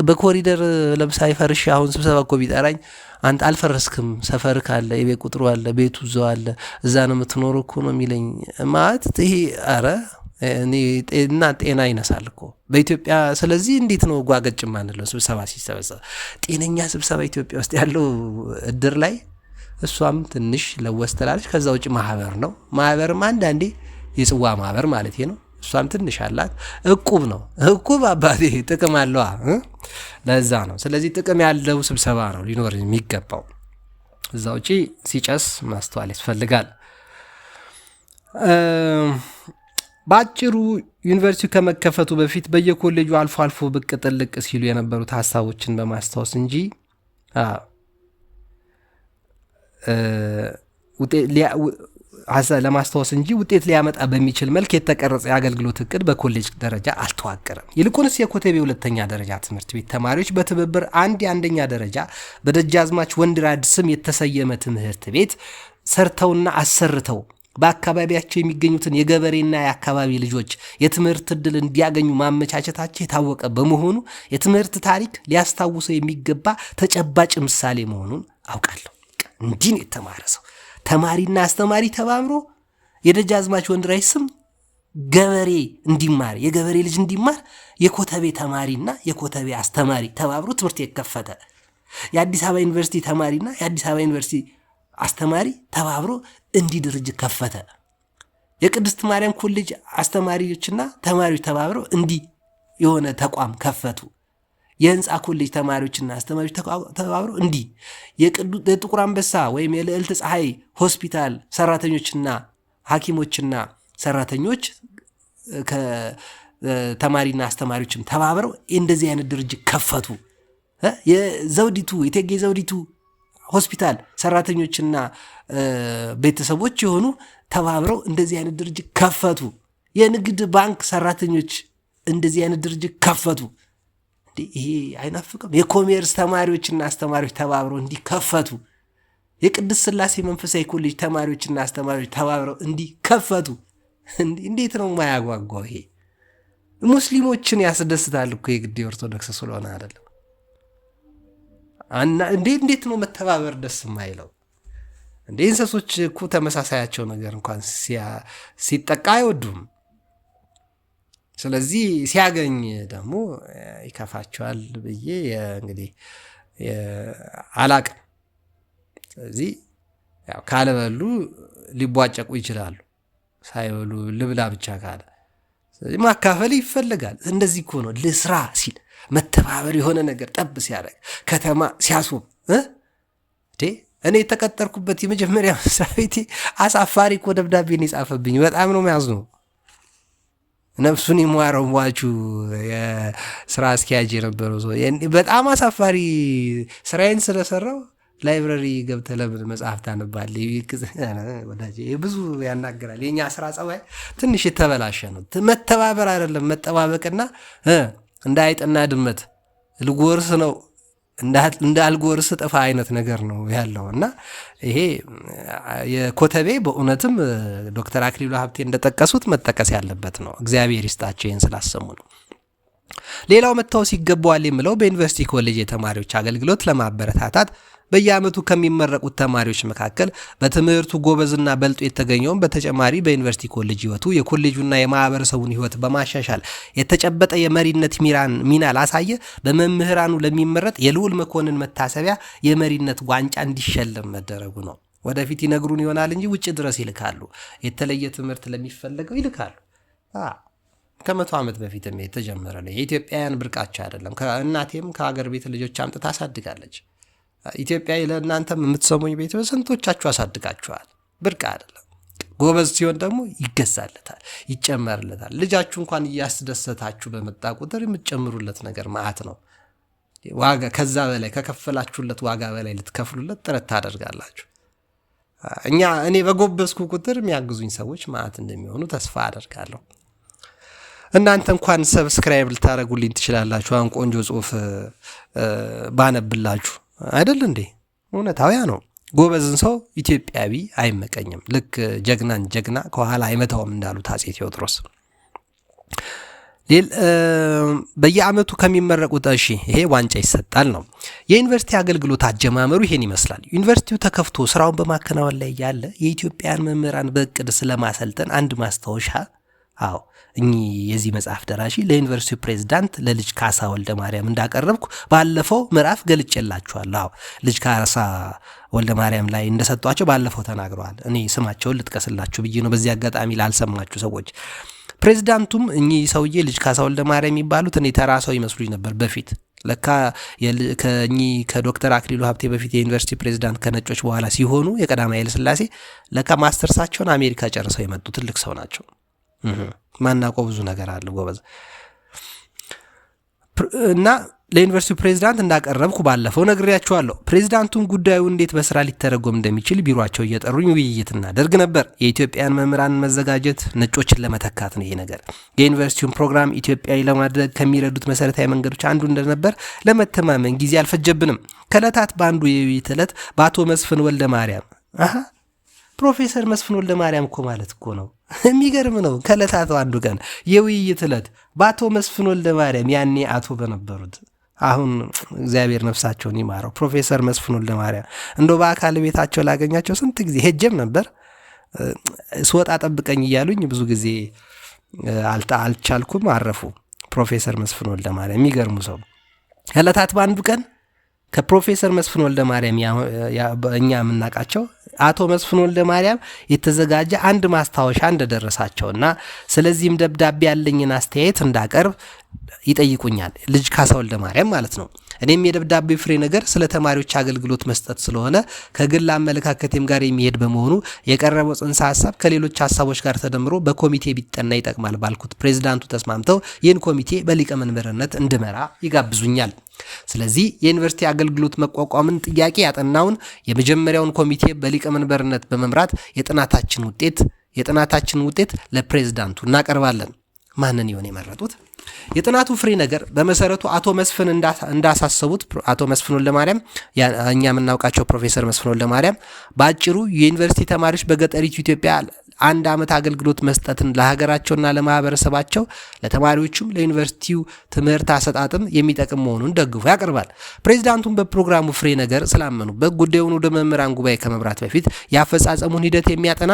Speaker 1: በኮሪደር ለምሳሌ ፈርሽ አሁን ስብሰባ እኮ ቢጠራኝ አንተ አልፈረስክም፣ ሰፈር ካለ የቤት ቁጥሩ አለ፣ ቤቱ እዛው አለ፣ እዛ ነው የምትኖረው እኮ ነው የሚለኝ። ማለት ይሄ አረ እኔ ጤና ይነሳል እኮ በኢትዮጵያ። ስለዚህ እንዴት ነው ጓገጭ ማንለው? ስብሰባ ሲሰበሰብ ጤነኛ ስብሰባ ኢትዮጵያ ውስጥ ያለው እድር ላይ እሷም ትንሽ ለወስ ትላለች። ከዛ ውጭ ማህበር ነው። ማህበርም አንዳንዴ የጽዋ ማህበር ማለት ነው። እሷም ትንሽ አላት። እቁብ ነው። እቁብ አባቴ ጥቅም አለዋ። ለዛ ነው። ስለዚህ ጥቅም ያለው ስብሰባ ነው ሊኖር የሚገባው። እዛ ውጪ ሲጨስ ማስተዋል ያስፈልጋል። በአጭሩ ዩኒቨርሲቲው ከመከፈቱ በፊት በየኮሌጁ አልፎ አልፎ ብቅ ጥልቅ ሲሉ የነበሩት ሀሳቦችን በማስታወስ እንጂ ለማስታወስ እንጂ ውጤት ሊያመጣ በሚችል መልክ የተቀረጸ የአገልግሎት እቅድ በኮሌጅ ደረጃ አልተዋቀረም። ይልቁንስ የኮተቤ ሁለተኛ ደረጃ ትምህርት ቤት ተማሪዎች በትብብር የአንደኛ ደረጃ በደጃዝማች ወንድይራድ ስም የተሰየመ ትምህርት ቤት ሰርተውና አሰርተው በአካባቢያቸው የሚገኙትን የገበሬና የአካባቢ ልጆች የትምህርት ዕድል እንዲያገኙ ማመቻቸታቸው የታወቀ በመሆኑ የትምህርት ታሪክ ሊያስታውሰው የሚገባ ተጨባጭ ምሳሌ መሆኑን አውቃለሁ። እንዲህ ነው የተማረ ሰው ተማሪና አስተማሪ ተባብሮ የደጃዝማች ወንድይራድ ስም ገበሬ እንዲማር የገበሬ ልጅ እንዲማር የኮተቤ ተማሪና የኮተቤ አስተማሪ ተባብሮ ትምህርት የከፈተ
Speaker 2: የአዲስ አበባ ዩኒቨርሲቲ ተማሪና የአዲስ አበባ ዩኒቨርሲቲ አስተማሪ ተባብሮ እንዲህ ድርጅት ከፈተ። የቅድስት ማርያም ኮሌጅ አስተማሪዎችና ተማሪዎች ተባብረው እንዲህ የሆነ ተቋም ከፈቱ። የህንፃ ኮሌጅ ተማሪዎችና አስተማሪዎች ተባብረው እንዲህ የጥቁር አንበሳ ወይም የልዕልት ፀሐይ ሆስፒታል ሰራተኞችና ሐኪሞችና ሰራተኞች ከተማሪና አስተማሪዎችም ተባብረው እንደዚህ አይነት ድርጅት ከፈቱ። የዘውዲቱ የእቴጌ ዘውዲቱ ሆስፒታል ሰራተኞችና ቤተሰቦች የሆኑ ተባብረው እንደዚህ አይነት ድርጅት ከፈቱ። የንግድ ባንክ ሰራተኞች እንደዚህ አይነት ድርጅት ከፈቱ። ይሄ አይናፍቅም? የኮሜርስ ተማሪዎችና አስተማሪዎች ተባብረው እንዲከፈቱ። የቅድስት ሥላሴ መንፈሳዊ ኮሌጅ ተማሪዎችና አስተማሪዎች ተባብረው እንዲከፈቱ። እንዴት ነው ማያጓጓው? ይሄ ሙስሊሞችን ያስደስታል እኮ የግድ ኦርቶዶክስ ስለሆነ አይደለም። እንዴት ነው መተባበር ደስ የማይለው? እንስሶች እኮ ተመሳሳያቸው ነገር እንኳን ሲጠቃ አይወዱም። ስለዚህ ሲያገኝ ደግሞ ይከፋቸዋል ብዬ እንግዲህ አላቅም። ስለዚህ ያው ካለበሉ ሊቧጨቁ ይችላሉ፣ ሳይበሉ ልብላ ብቻ ካለ። ስለዚህ ማካፈል ይፈልጋል። እንደዚህ እኮ ነው ልስራ ሲል መተባበር፣ የሆነ ነገር ጠብ ሲያደርግ፣ ከተማ ሲያስውብ። እኔ የተቀጠርኩበት የመጀመሪያ መስሪያ ቤቴ አሳፋሪ እኮ ደብዳቤን የጻፈብኝ በጣም ነው የሚያዝነው። ነፍሱን ይማረው ሟቹ የስራ አስኪያጅ የነበረው ሰው በጣም አሳፋሪ ስራዬን ስለሰራው ላይብረሪ ገብተህ ለምን መጽሐፍ ታነባለህ? ብዙ ያናገራል። የኛ ስራ ጸባይ ትንሽ የተበላሸ ነው። መተባበር አይደለም መጠባበቅና እንደ አይጥና ድመት ልጎርስ ነው እንዳልጎርስ ጥፋ አይነት ነገር ነው ያለው። እና ይሄ የኮተቤ በእውነትም ዶክተር አክሊሉ ሀብቴ እንደጠቀሱት መጠቀስ ያለበት ነው። እግዚአብሔር ይስጣቸው ይህን ስላሰሙ ነው። ሌላው መታወስ ይገባዋል የምለው በዩኒቨርሲቲ ኮሌጅ የተማሪዎች አገልግሎት ለማበረታታት በየዓመቱ ከሚመረቁት ተማሪዎች መካከል በትምህርቱ ጎበዝና በልጦ የተገኘውን በተጨማሪ በዩኒቨርሲቲ ኮሌጅ ህይወቱ የኮሌጁና የማህበረሰቡን ህይወት በማሻሻል የተጨበጠ የመሪነት ሚና ላሳየ በመምህራኑ ለሚመረጥ የልዑል መኮንን መታሰቢያ የመሪነት ዋንጫ እንዲሸለም መደረጉ ነው። ወደፊት ይነግሩን ይሆናል እንጂ ውጭ ድረስ ይልካሉ። የተለየ ትምህርት ለሚፈለገው ይልካሉ። ከ100 ዓመት በፊትም የተጀመረ ነው። የኢትዮጵያውያን ብርቃቸው አይደለም። እናቴም ከሀገር ቤት ልጆች አምጥታ አሳድጋለች። ኢትዮጵያ ለእናንተም የምትሰሙኝ ቤተሰብ ስንቶቻችሁ አሳድጋችኋል? ብርቅ አይደለም። ጎበዝ ሲሆን ደግሞ ይገዛለታል፣ ይጨመርለታል። ልጃችሁ እንኳን እያስደሰታችሁ በመጣ ቁጥር የምትጨምሩለት ነገር ማዕት ነው። ዋጋ ከዛ በላይ ከከፈላችሁለት ዋጋ በላይ ልትከፍሉለት ጥረት ታደርጋላችሁ። እኔ በጎበዝኩ ቁጥር የሚያግዙኝ ሰዎች ማዕት እንደሚሆኑ ተስፋ አደርጋለሁ። እናንተ እንኳን ሰብስክራይብ ልታደርጉልኝ ትችላላችሁ። አሁን ቆንጆ ጽሁፍ ባነብላችሁ አይደል እንዴ? እውነታው ያ ነው። ጎበዝን ሰው ኢትዮጵያዊ አይመቀኝም። ልክ ጀግናን ጀግና ከኋላ አይመታውም እንዳሉት አፄ ቴዎድሮስ። በየዓመቱ ከሚመረቁት ይሄ ዋንጫ ይሰጣል ነው። የዩኒቨርሲቲ አገልግሎት አጀማመሩ ይሄን ይመስላል። ዩኒቨርሲቲው ተከፍቶ ስራውን በማከናወን ላይ ያለ የኢትዮጵያን መምህራን በእቅድ ስለማሰልጠን አንድ ማስታወሻ እኚህ የዚህ መጽሐፍ ደራሲ ለዩኒቨርሲቲው ፕሬዝዳንት ለልጅ ካሳ ወልደ ማርያም እንዳቀረብኩ ባለፈው ምዕራፍ ገልጬላችኋለሁ። ልጅ ካሳ ወልደ ማርያም ላይ እንደሰጧቸው ባለፈው ተናግረዋል። እኔ ስማቸውን ልጥቀስላችሁ ብዬ ነው በዚህ አጋጣሚ ላልሰማችሁ ሰዎች። ፕሬዝዳንቱም እኚህ ሰውዬ ልጅ ካሳ ወልደ ማርያም የሚባሉት እኔ ተራ ሰው ይመስሉኝ ነበር በፊት። ለካ ከዶክተር አክሊሉ ሀብቴ በፊት የዩኒቨርሲቲ ፕሬዝዳንት ከነጮች በኋላ ሲሆኑ የቀዳማዊ ኃይለ ሥላሴ ለካ ማስተርሳቸውን አሜሪካ ጨርሰው የመጡ ትልቅ ሰው ናቸው። ማናውቀው ብዙ ነገር አለ ጎበዝ። እና ለዩኒቨርሲቲው ፕሬዝዳንት እንዳቀረብኩ ባለፈው ነግሬያቸዋለሁ። ፕሬዝዳንቱን ጉዳዩ እንዴት በስራ ሊተረጎም እንደሚችል ቢሮአቸው እየጠሩኝ ውይይት እናደርግ ነበር። የኢትዮጵያን መምህራን መዘጋጀት ነጮችን ለመተካት ነው ይሄ ነገር። የዩኒቨርሲቲውን ፕሮግራም ኢትዮጵያዊ ለማድረግ ከሚረዱት መሰረታዊ መንገዶች አንዱ እንደነበር ለመተማመን ጊዜ አልፈጀብንም። ከዕለታት በአንዱ የውይይት ዕለት በአቶ መስፍን ወልደ ማርያም ፕሮፌሰር መስፍን ወልደ ማርያም እኮ ማለት እኮ ነው። የሚገርም ነው። ከዕለታት አንዱ ቀን የውይይት ዕለት በአቶ መስፍን ወልደ ማርያም ያኔ አቶ በነበሩት አሁን እግዚአብሔር ነፍሳቸውን ይማረው ፕሮፌሰር መስፍን ወልደ ማርያም እንደው በአካል ቤታቸው ላገኛቸው ስንት ጊዜ ሄጀም ነበር። ስወጣ ጠብቀኝ እያሉኝ ብዙ ጊዜ አልቻልኩም፣ አረፉ። ፕሮፌሰር መስፍን ወልደ ማርያም የሚገርሙ ሰው። ከዕለታት በአንዱ ቀን ከፕሮፌሰር መስፍን ወልደ ማርያም እኛ የምናውቃቸው አቶ መስፍን ወልደ ማርያም የተዘጋጀ አንድ ማስታወሻ እንደደረሳቸውና ስለዚህም ደብዳቤ ያለኝን አስተያየት እንዳቀርብ ይጠይቁኛል። ልጅ ካሳ ወልደ ማርያም ማለት ነው። እኔም የደብዳቤ ፍሬ ነገር ስለ ተማሪዎች አገልግሎት መስጠት ስለሆነ ከግል አመለካከቴም ጋር የሚሄድ በመሆኑ የቀረበው ጽንሰ ሀሳብ ከሌሎች ሀሳቦች ጋር ተደምሮ በኮሚቴ ቢጠና ይጠቅማል ባልኩት ፕሬዝዳንቱ ተስማምተው ይህን ኮሚቴ በሊቀመንበርነት እንድመራ ይጋብዙኛል። ስለዚህ የዩኒቨርሲቲ አገልግሎት መቋቋምን ጥያቄ ያጠናውን የመጀመሪያውን ኮሚቴ በሊቀመንበርነት በመምራት የጥናታችን ውጤት ለፕሬዝዳንቱ እናቀርባለን። ማንን ይሆን የመረጡት? የጥናቱ ፍሬ ነገር በመሰረቱ አቶ መስፍን እንዳሳሰቡት አቶ መስፍን ወልደ ማርያም እኛ የምናውቃቸው ፕሮፌሰር መስፍን ወልደ ማርያም በአጭሩ የዩኒቨርሲቲ ተማሪዎች በገጠሪቱ ኢትዮጵያ 1 ዓመት አገልግሎት መስጠትን ለሀገራቸውና ለማህበረሰባቸው ለተማሪዎቹም ለዩኒቨርሲቲው ትምህርት አሰጣጥም የሚጠቅም መሆኑን ደግፎ ያቀርባል። ፕሬዚዳንቱም በፕሮግራሙ ፍሬ ነገር ስላመኑበት ጉዳዩን ወደ መምህራን ጉባኤ ከመምራት በፊት የአፈጻጸሙን ሂደት የሚያጠና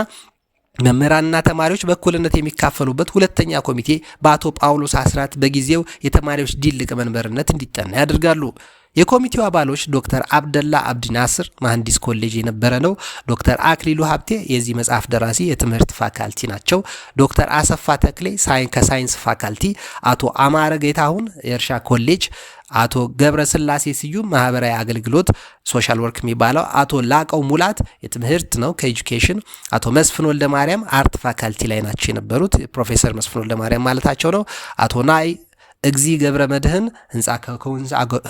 Speaker 2: መምህራንና ተማሪዎች በእኩልነት የሚካፈሉበት ሁለተኛ ኮሚቴ በአቶ ጳውሎስ አስራት በጊዜው የተማሪዎች ዲን ሊቀመንበርነት እንዲጠና ያደርጋሉ። የኮሚቴው አባሎች ዶክተር አብደላ አብዲ ናስር መሐንዲስ ኮሌጅ የነበረ ነው። ዶክተር አክሊሉ ሀብቴ የዚህ መጽሐፍ ደራሲ የትምህርት ፋካልቲ ናቸው። ዶክተር አሰፋ ተክሌ ከሳይንስ ፋካልቲ፣ አቶ አማረ ጌታሁን የእርሻ ኮሌጅ፣ አቶ ገብረ ስላሴ ስዩም ማህበራዊ አገልግሎት ሶሻል ወርክ የሚባለው፣ አቶ ላቀው ሙላት የትምህርት ነው ከኤጁኬሽን፣ አቶ መስፍን ወልደ ማርያም አርት ፋካልቲ ላይ ናቸው የነበሩት ፕሮፌሰር መስፍን ወልደ ማርያም ማለታቸው ነው። አቶ ናይ እግዚ ገብረ መድህን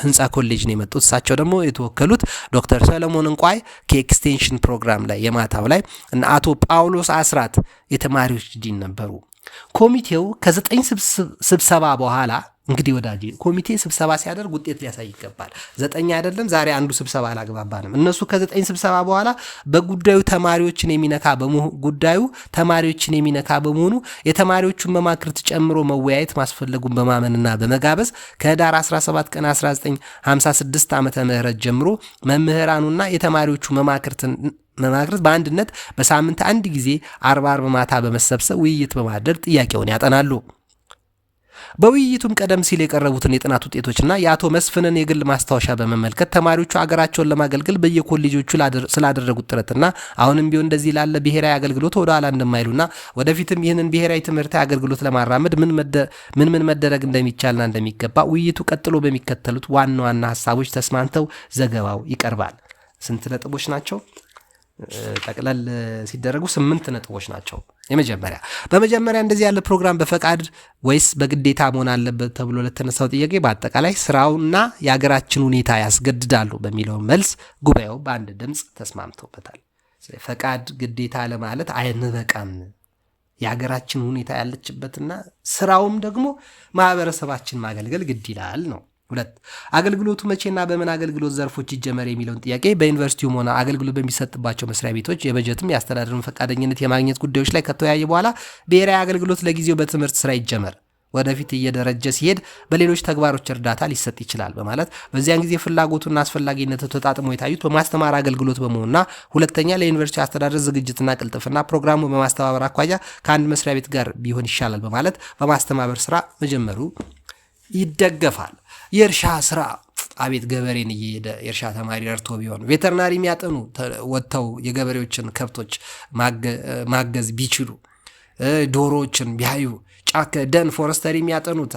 Speaker 2: ህንፃ ኮሌጅ ነው የመጡት። እሳቸው ደግሞ የተወከሉት ዶክተር ሰለሞን እንቋይ ከኤክስቴንሽን ፕሮግራም ላይ የማታው ላይ እና አቶ ጳውሎስ አስራት የተማሪዎች ዲን ነበሩ። ኮሚቴው ከ9 ስብሰባ በኋላ እንግዲህ ወዳጄ ኮሚቴ ስብሰባ ሲያደርግ ውጤት ሊያሳይ ይገባል። 9 አይደለም ዛሬ አንዱ ስብሰባ አላግባባንም። እነሱ ከ9 ስብሰባ በኋላ በጉዳዩ ተማሪዎችን የሚነካ በመሆኑ የተማሪዎቹን መማክርት ጨምሮ መወያየት ማስፈለጉን በማመንና በመጋበዝ ከህዳር 17 ቀን 1956 ዓመተ ምህረት ጀምሮ መምህራኑና የተማሪዎቹ መማክርት በአንድነት በሳምንት አንድ ጊዜ 40 ማታ በመሰብሰብ ውይይት በማድረግ ጥያቄውን ያጠናሉ። በውይይቱም ቀደም ሲል የቀረቡትን የጥናት ውጤቶችና የአቶ መስፍንን የግል ማስታወሻ በመመልከት ተማሪዎቹ አገራቸውን ለማገልገል በየኮሌጆቹ ስላደረጉት ጥረትና አሁንም ቢሆን እንደዚህ ላለ ብሔራዊ አገልግሎት ወደ ኋላ እንደማይሉና ወደፊትም ይህንን ብሔራዊ ትምህርታዊ አገልግሎት ለማራመድ ምን መደረግ እንደሚቻልና እንደሚገባ ውይይቱ ቀጥሎ በሚከተሉት ዋና ዋና ሀሳቦች ተስማምተው ዘገባው ይቀርባል። ስንት ነጥቦች ናቸው? ጠቅለል ሲደረጉ 8 ነጥቦች ናቸው። በመጀመሪያ እንደዚህ ያለ ፕሮግራም በፈቃድ ወይስ በግዴታ መሆን አለበት ተብሎ ለተነሳው ጥያቄ በአጠቃላይ ስራውና የሀገራችን ሁኔታ ያስገድዳሉ በሚለው መልስ ጉባኤው በአንድ ድምፅ ተስማምቶበታል። ፈቃድ ግዴታ ለማለት አይንበቃም። የሀገራችን ሁኔታ ያለችበትና ስራውም ደግሞ ማህበረሰባችን ማገልገል ግድ ይላል ነው። 2 አገልግሎቱ መቼና በምን አገልግሎት ዘርፎች ይጀመር የሚለውን ጥያቄ በዩኒቨርሲቲውም ሆነ አገልግሎት በሚሰጥባቸው መስሪያ ቤቶች የበጀትም የአስተዳደርም ፈቃደኝነት የማግኘት ጉዳዮች ላይ ከተወያየ በኋላ ብሔራዊ አገልግሎት ለጊዜው በትምህርት ስራ ይጀመር፣ ወደፊት እየደረጀ ሲሄድ በሌሎች ተግባሮች እርዳታ ሊሰጥ ይችላል በማለት በዚያን ጊዜ ፍላጎቱና አስፈላጊነቱ ተጣጥሞ የታዩት በማስተማር አገልግሎት በመሆኑና ሁለተኛ ለዩኒቨርሲቲ አስተዳደር ዝግጅትና ቅልጥፍና ፕሮግራሙ በማስተባበር አኳያ ከአንድ መስሪያ ቤት ጋር ቢሆን ይሻላል በማለት በማስተባበር ስራ መጀመሩ ይደገፋል። የእርሻ ስራ አቤት ገበሬን እየሄደ የእርሻ ተማሪ ረድቶ ቢሆን ቬተርናሪ የሚያጠኑ ወጥተው የገበሬዎችን ከብቶች ማገዝ ቢችሉ ዶሮዎችን ቢያዩ ጫካ ደን ፎረስተሪ የሚያጠኑት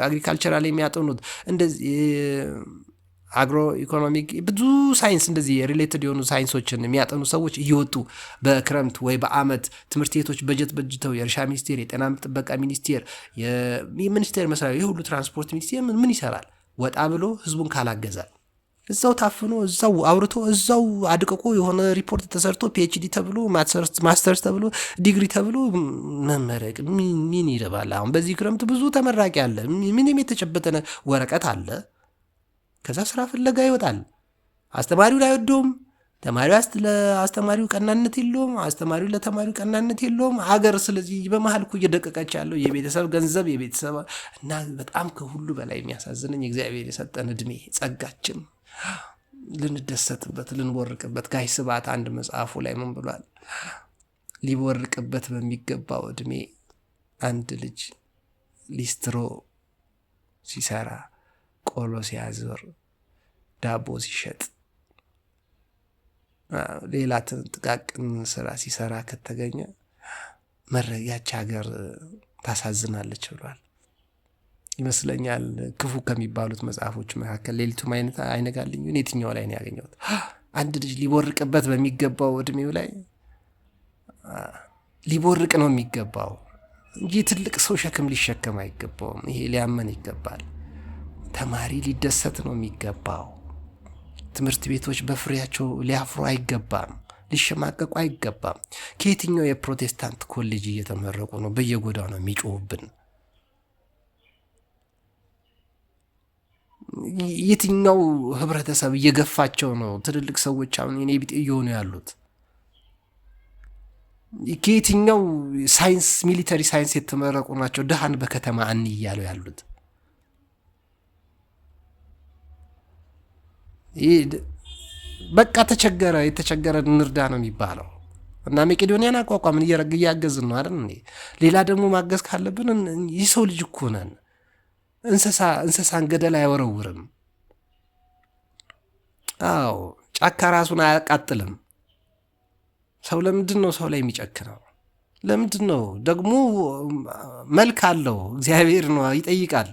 Speaker 2: አግሪካልቸራል የሚያጠኑት እንደዚህ አግሮ ኢኮኖሚክ ብዙ ሳይንስ እንደዚህ ሪሌትድ የሆኑ ሳይንሶችን የሚያጠኑ ሰዎች እየወጡ በክረምት ወይ በአመት ትምህርት ቤቶች በጀት በጅተው የእርሻ ሚኒስቴር፣ የጤና ጥበቃ ሚኒስቴር፣ የሚኒስቴር መስሪያ የሁሉ ትራንስፖርት ሚኒስቴር ምን ይሰራል? ወጣ ብሎ ህዝቡን ካላገዛ እዛው ታፍኖ እዛው አውርቶ እዛው አድቅቆ የሆነ ሪፖርት ተሰርቶ ፒኤችዲ ተብሎ ማስተርስ ተብሎ ዲግሪ ተብሎ መመረቅ ምን ይረባል? አሁን በዚህ ክረምት ብዙ ተመራቂ አለ። ምንም የተጨበጠ ወረቀት አለ። ከዛ ስራ ፍለጋ ይወጣል። አስተማሪው አይወደውም። ተማሪው ለአስተማሪው ቀናነት የለውም። አስተማሪው ለተማሪው ቀናነት የለውም። አገር ስለዚህ በመሃል እኮ እየደቀቀች ያለው የቤተሰብ ገንዘብ የቤተሰብ እና በጣም ከሁሉ በላይ የሚያሳዝነኝ እግዚአብሔር የሰጠን እድሜ ጸጋችን ልንደሰትበት ልንቦርቅበት። ጋሽ ስብሐት አንድ መጽሐፉ ላይ ምን ብሏል? ሊቦርቅበት በሚገባው እድሜ አንድ ልጅ ሊስትሮ ሲሰራ ቆሎ ሲያዞር ዳቦ ሲሸጥ ሌላ ጥቃቅን ስራ ሲሰራ ከተገኘ ያች ሀገር ታሳዝናለች ብሏል ይመስለኛል። ክፉ ከሚባሉት መጽሐፎች መካከል ሌሊቱም አይነጋልኝ የትኛው ላይ ነው ያገኘሁት? አንድ ልጅ ሊቦርቅበት በሚገባው እድሜው ላይ ሊቦርቅ ነው የሚገባው እንጂ ትልቅ ሰው ሸክም ሊሸከም አይገባውም። ይሄ ሊያመን ይገባል። ተማሪ ሊደሰት ነው የሚገባው። ትምህርት ቤቶች በፍሬያቸው ሊያፍሩ አይገባም፣ ሊሸማቀቁ አይገባም። ከየትኛው የፕሮቴስታንት ኮሌጅ እየተመረቁ ነው በየጎዳው ነው የሚጮሁብን? የትኛው ህብረተሰብ እየገፋቸው ነው ትልልቅ ሰዎች አሁን የኔ ቢጤ እየሆኑ ያሉት? ከየትኛው ሳይንስ ሚሊተሪ ሳይንስ የተመረቁ ናቸው ድሃን በከተማ እያሉ ያሉት? በቃ ተቸገረ፣ የተቸገረ እንርዳ ነው የሚባለው። እና መቄዶንያን አቋቋምን እያገዝን ነው አይደል? ሌላ ደግሞ ማገዝ ካለብን የሰው ልጅ እኮ ነን። እንስሳን ገደል አይወረውርም። አዎ ጫካ ራሱን አያቃጥልም። ሰው ለምንድን ነው ሰው ላይ የሚጨክነው? ለምንድን ነው ደግሞ? መልክ አለው እግዚአብሔር ነው ይጠይቃል።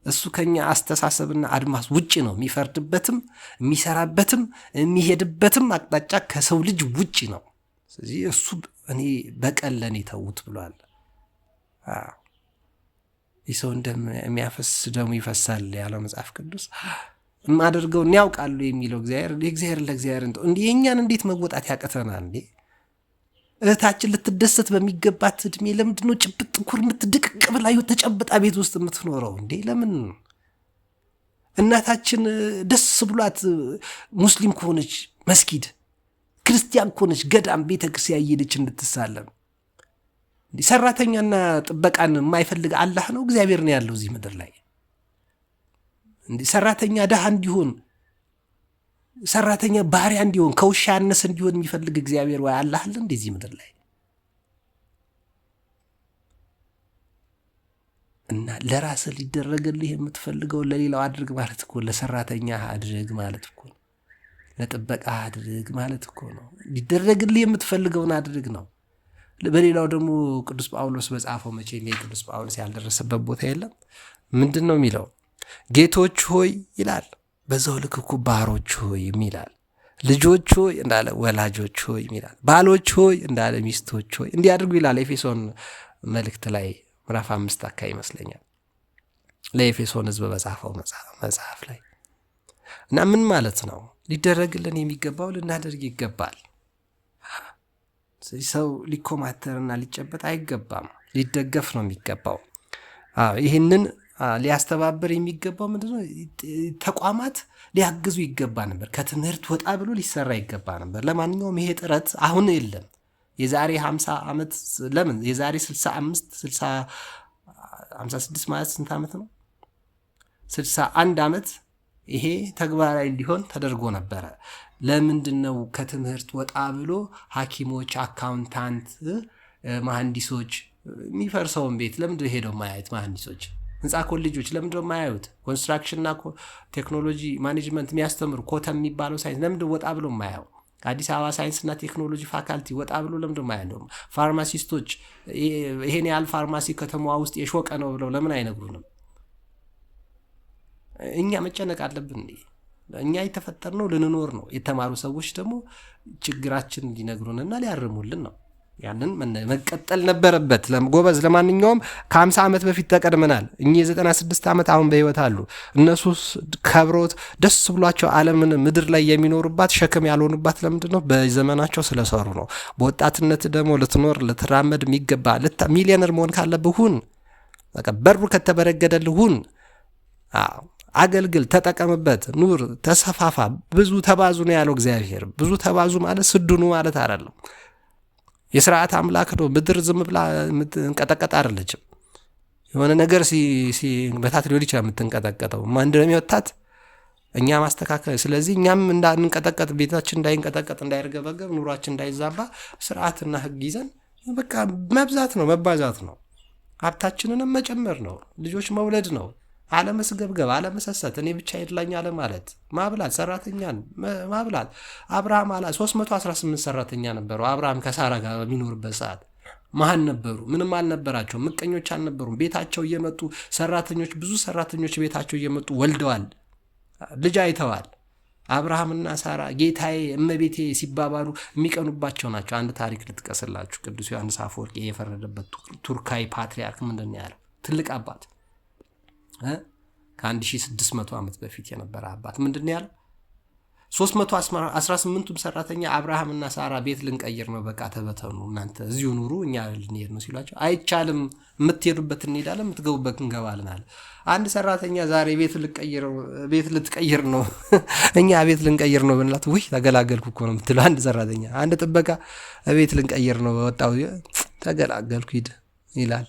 Speaker 2: እሱ ከኛ አስተሳሰብና አድማስ ውጭ ነው። የሚፈርድበትም የሚሰራበትም የሚሄድበትም አቅጣጫ ከሰው ልጅ ውጭ ነው። ስለዚህ እሱ እኔ በቀል ለኔ ተውት ብሏል። የሰው እንደሚያፈስ ደሙ ይፈሳል ያለው መጽሐፍ ቅዱስ የማደርገው ያውቃሉ የሚለው እግዚአብሔር ለእግዚአብሔር እንዲህ የእኛን እንዴት መወጣት ያቀተናል እንዴ? እህታችን ልትደሰት በሚገባት እድሜ ለምንድን ነው ጭብጥ ኩርምት ድቅቅ ብላ ተጨብጣ ቤት ውስጥ የምትኖረው እንዴ? ለምን? እናታችን ደስ ብሏት ሙስሊም ከሆነች መስጊድ፣ ክርስቲያን ከሆነች ገዳም ቤተክርስቲያን እየሄደች እንድትሳለም እንዴ? ሰራተኛና ጥበቃን የማይፈልግ አላህ ነው እግዚአብሔር ነው ያለው እዚህ ምድር ላይ እንዴ? ሰራተኛ ደሃ እንዲሆን ሰራተኛ ባሪያ እንዲሆን ከውሻ ያነሰ እንዲሆን የሚፈልግ እግዚአብሔር ወይ አላህ አለ እንደዚህ ምድር ላይ? እና ለራስ ሊደረግልህ የምትፈልገው ለሌላው አድርግ ማለት እኮ፣ ለሰራተኛ አድርግ ማለት እኮ ነው። ለጥበቃ አድርግ ማለት እኮ ነው። ሊደረግልህ የምትፈልገውን አድርግ ነው። በሌላው ደግሞ ቅዱስ ጳውሎስ በጻፈው መቼም የቅዱስ ጳውሎስ ያልደረሰበት ቦታ የለም። ምንድን ነው የሚለው? ጌቶች ሆይ ይላል፣ በዛው ልክ እኮ ባሮች ሆይ ይላል። ልጆች ሆይ እንዳለ ወላጆች ሆይ ይላል። ባሎች ሆይ እንዳለ ሚስቶች ሆይ እንዲያድርጉ ይላል። ኤፌሶን መልእክት ላይ ምዕራፍ 5 አካባቢ ይመስለኛል ለኤፌሶን ሕዝብ በጻፈው መጽሐፍ ላይ። እና ምን ማለት ነው? ሊደረግልን የሚገባው ልናደርግ ይገባል። ሰው ሊኮማተርና ሊጨበጥ አይገባም። ሊደገፍ ነው የሚገባው። ይህንን ሊያስተባበር የሚገባው ምንድነው? ተቋማት ሊያግዙ ይገባ ነበር። ከትምህርት ወጣ ብሎ ሊሰራ ይገባ ነበር። ለማንኛውም ይሄ ጥረት አሁን የለም። የዛሬ 50 ዓመት ለምን የዛሬ 65 56 ማለት ስንት ዓመት ነው? 61 ዓመት ይሄ ተግባራዊ እንዲሆን ተደርጎ ነበረ። ለምንድነው ከትምህርት ወጣ ብሎ ሐኪሞች፣ አካውንታንት፣ መሐንዲሶች የሚፈርሰውን ቤት ለምንድነው ሄደው ማያዩት? መሐንዲሶች፣ ህንፃ ኮሌጆች ለምንድነው ማያዩት? ኮንስትራክሽንና ቴክኖሎጂ ማኔጅመንት የሚያስተምሩ ኮተም የሚባለው ሳይንስ ለምንድነው ወጣ ብሎ ማያዩ? አዲስ አበባ ሳይንስና ቴክኖሎጂ ፋካልቲ ወጣ ብሎ ለምንድነው ማያዩ? ፋርማሲስቶች ይሄን ያህል ፋርማሲ ከተማዋ ውስጥ የሾቀ ነው ብለው ለምን አይነግሩንም? እኛ መጨነቅ አለብን እንዴ? እኛ የተፈጠርነው ልንኖር ነው። የተማሩ ሰዎች ደግሞ ችግራችን ሊነግሩንና ሊያርሙልን ነው። ያንን መቀጠል ነበረበት። ጎበዝ፣ ለማንኛውም ከ50 ዓመት በፊት ተቀድመናል። እኚህ 96 ዓመት አሁን በህይወት አሉ። እነሱ ከብሮት ደስ ብሏቸው ዓለምን ምድር ላይ የሚኖሩባት ሸክም ያልሆኑባት ለምንድን ነው? በዘመናቸው ስለሰሩ ነው። በወጣትነት ደግሞ ልትኖር ልትራመድ የሚገባ ሚሊዮነር መሆን ካለብህ ሁን። በቃ በሩ ከተበረገደልህ ሁን። አገልግል፣ ተጠቀምበት፣ ኑር፣ ተሰፋፋ፣ ብዙ ተባዙ ነው ያለው እግዚአብሔር። ብዙ ተባዙ ማለት ስዱኑ ማለት አይደለም። የሥርዓት አምላክ ነው። ምድር ዝም ብላ የምትንቀጠቀጥ አይደለችም። የሆነ ነገር በታት ሊሆን ይችላል የምትንቀጠቀጠው። ማን እንደሚወጣት እኛ ማስተካከል። ስለዚህ እኛም እንዳንቀጠቀጥ፣ ቤታችን እንዳይንቀጠቀጥ፣ እንዳይርገበገብ፣ ኑሯችን እንዳይዛባ ስርዓትና ሕግ ይዘን በቃ መብዛት ነው፣ መባዛት ነው፣ ሀብታችንንም መጨመር ነው፣ ልጆች መውለድ ነው፣ አለመስገብገብ፣ አለመሰሰት፣ እኔ ብቻ ይድላኝ አለ ማለት፣ ማብላት፣ ሰራተኛን ማብላት። አብርሃም 318 ሰራተኛ ነበረው። አብርሃም ከሳራ ጋር በሚኖርበት ሰዓት መሀን ነበሩ። ምንም አልነበራቸው። ምቀኞች አልነበሩም። ቤታቸው እየመጡ ሰራተኞች፣ ብዙ ሰራተኞች ቤታቸው እየመጡ ወልደዋል፣ ልጅ አይተዋል። አብርሃምና ሳራ ጌታዬ እመቤቴ ሲባባሉ የሚቀኑባቸው ናቸው። አንድ ታሪክ ልጥቀስላችሁ። ቅዱስ ዮሐንስ አፈወርቅ የፈረደበት ቱርካዊ ፓትሪያርክ ምንድን ነው ያለው? ትልቅ አባት ከ1600 ዓመት በፊት የነበረ አባት ምንድን ነው ያለው? 318ቱም ሰራተኛ አብርሃምና ሳራ ቤት ልንቀይር ነው፣ በቃ ተበተኑ፣ እናንተ እዚሁ ኑሩ፣ እኛ ልንሄድ ነው ሲሏቸው፣ አይቻልም፣ የምትሄዱበት እንሄዳለን፣ የምትገቡበት እንገባለን አለ። አንድ ሰራተኛ ዛሬ ቤት ልትቀይር ነው እኛ ቤት ልንቀይር ነው ብንላት፣ ውይ ተገላገልኩ እኮ ነው የምትለው አንድ ሰራተኛ። አንድ ጥበቃ ቤት ልንቀይር ነው ወጣው፣ ተገላገልኩ ሂድ ይላል።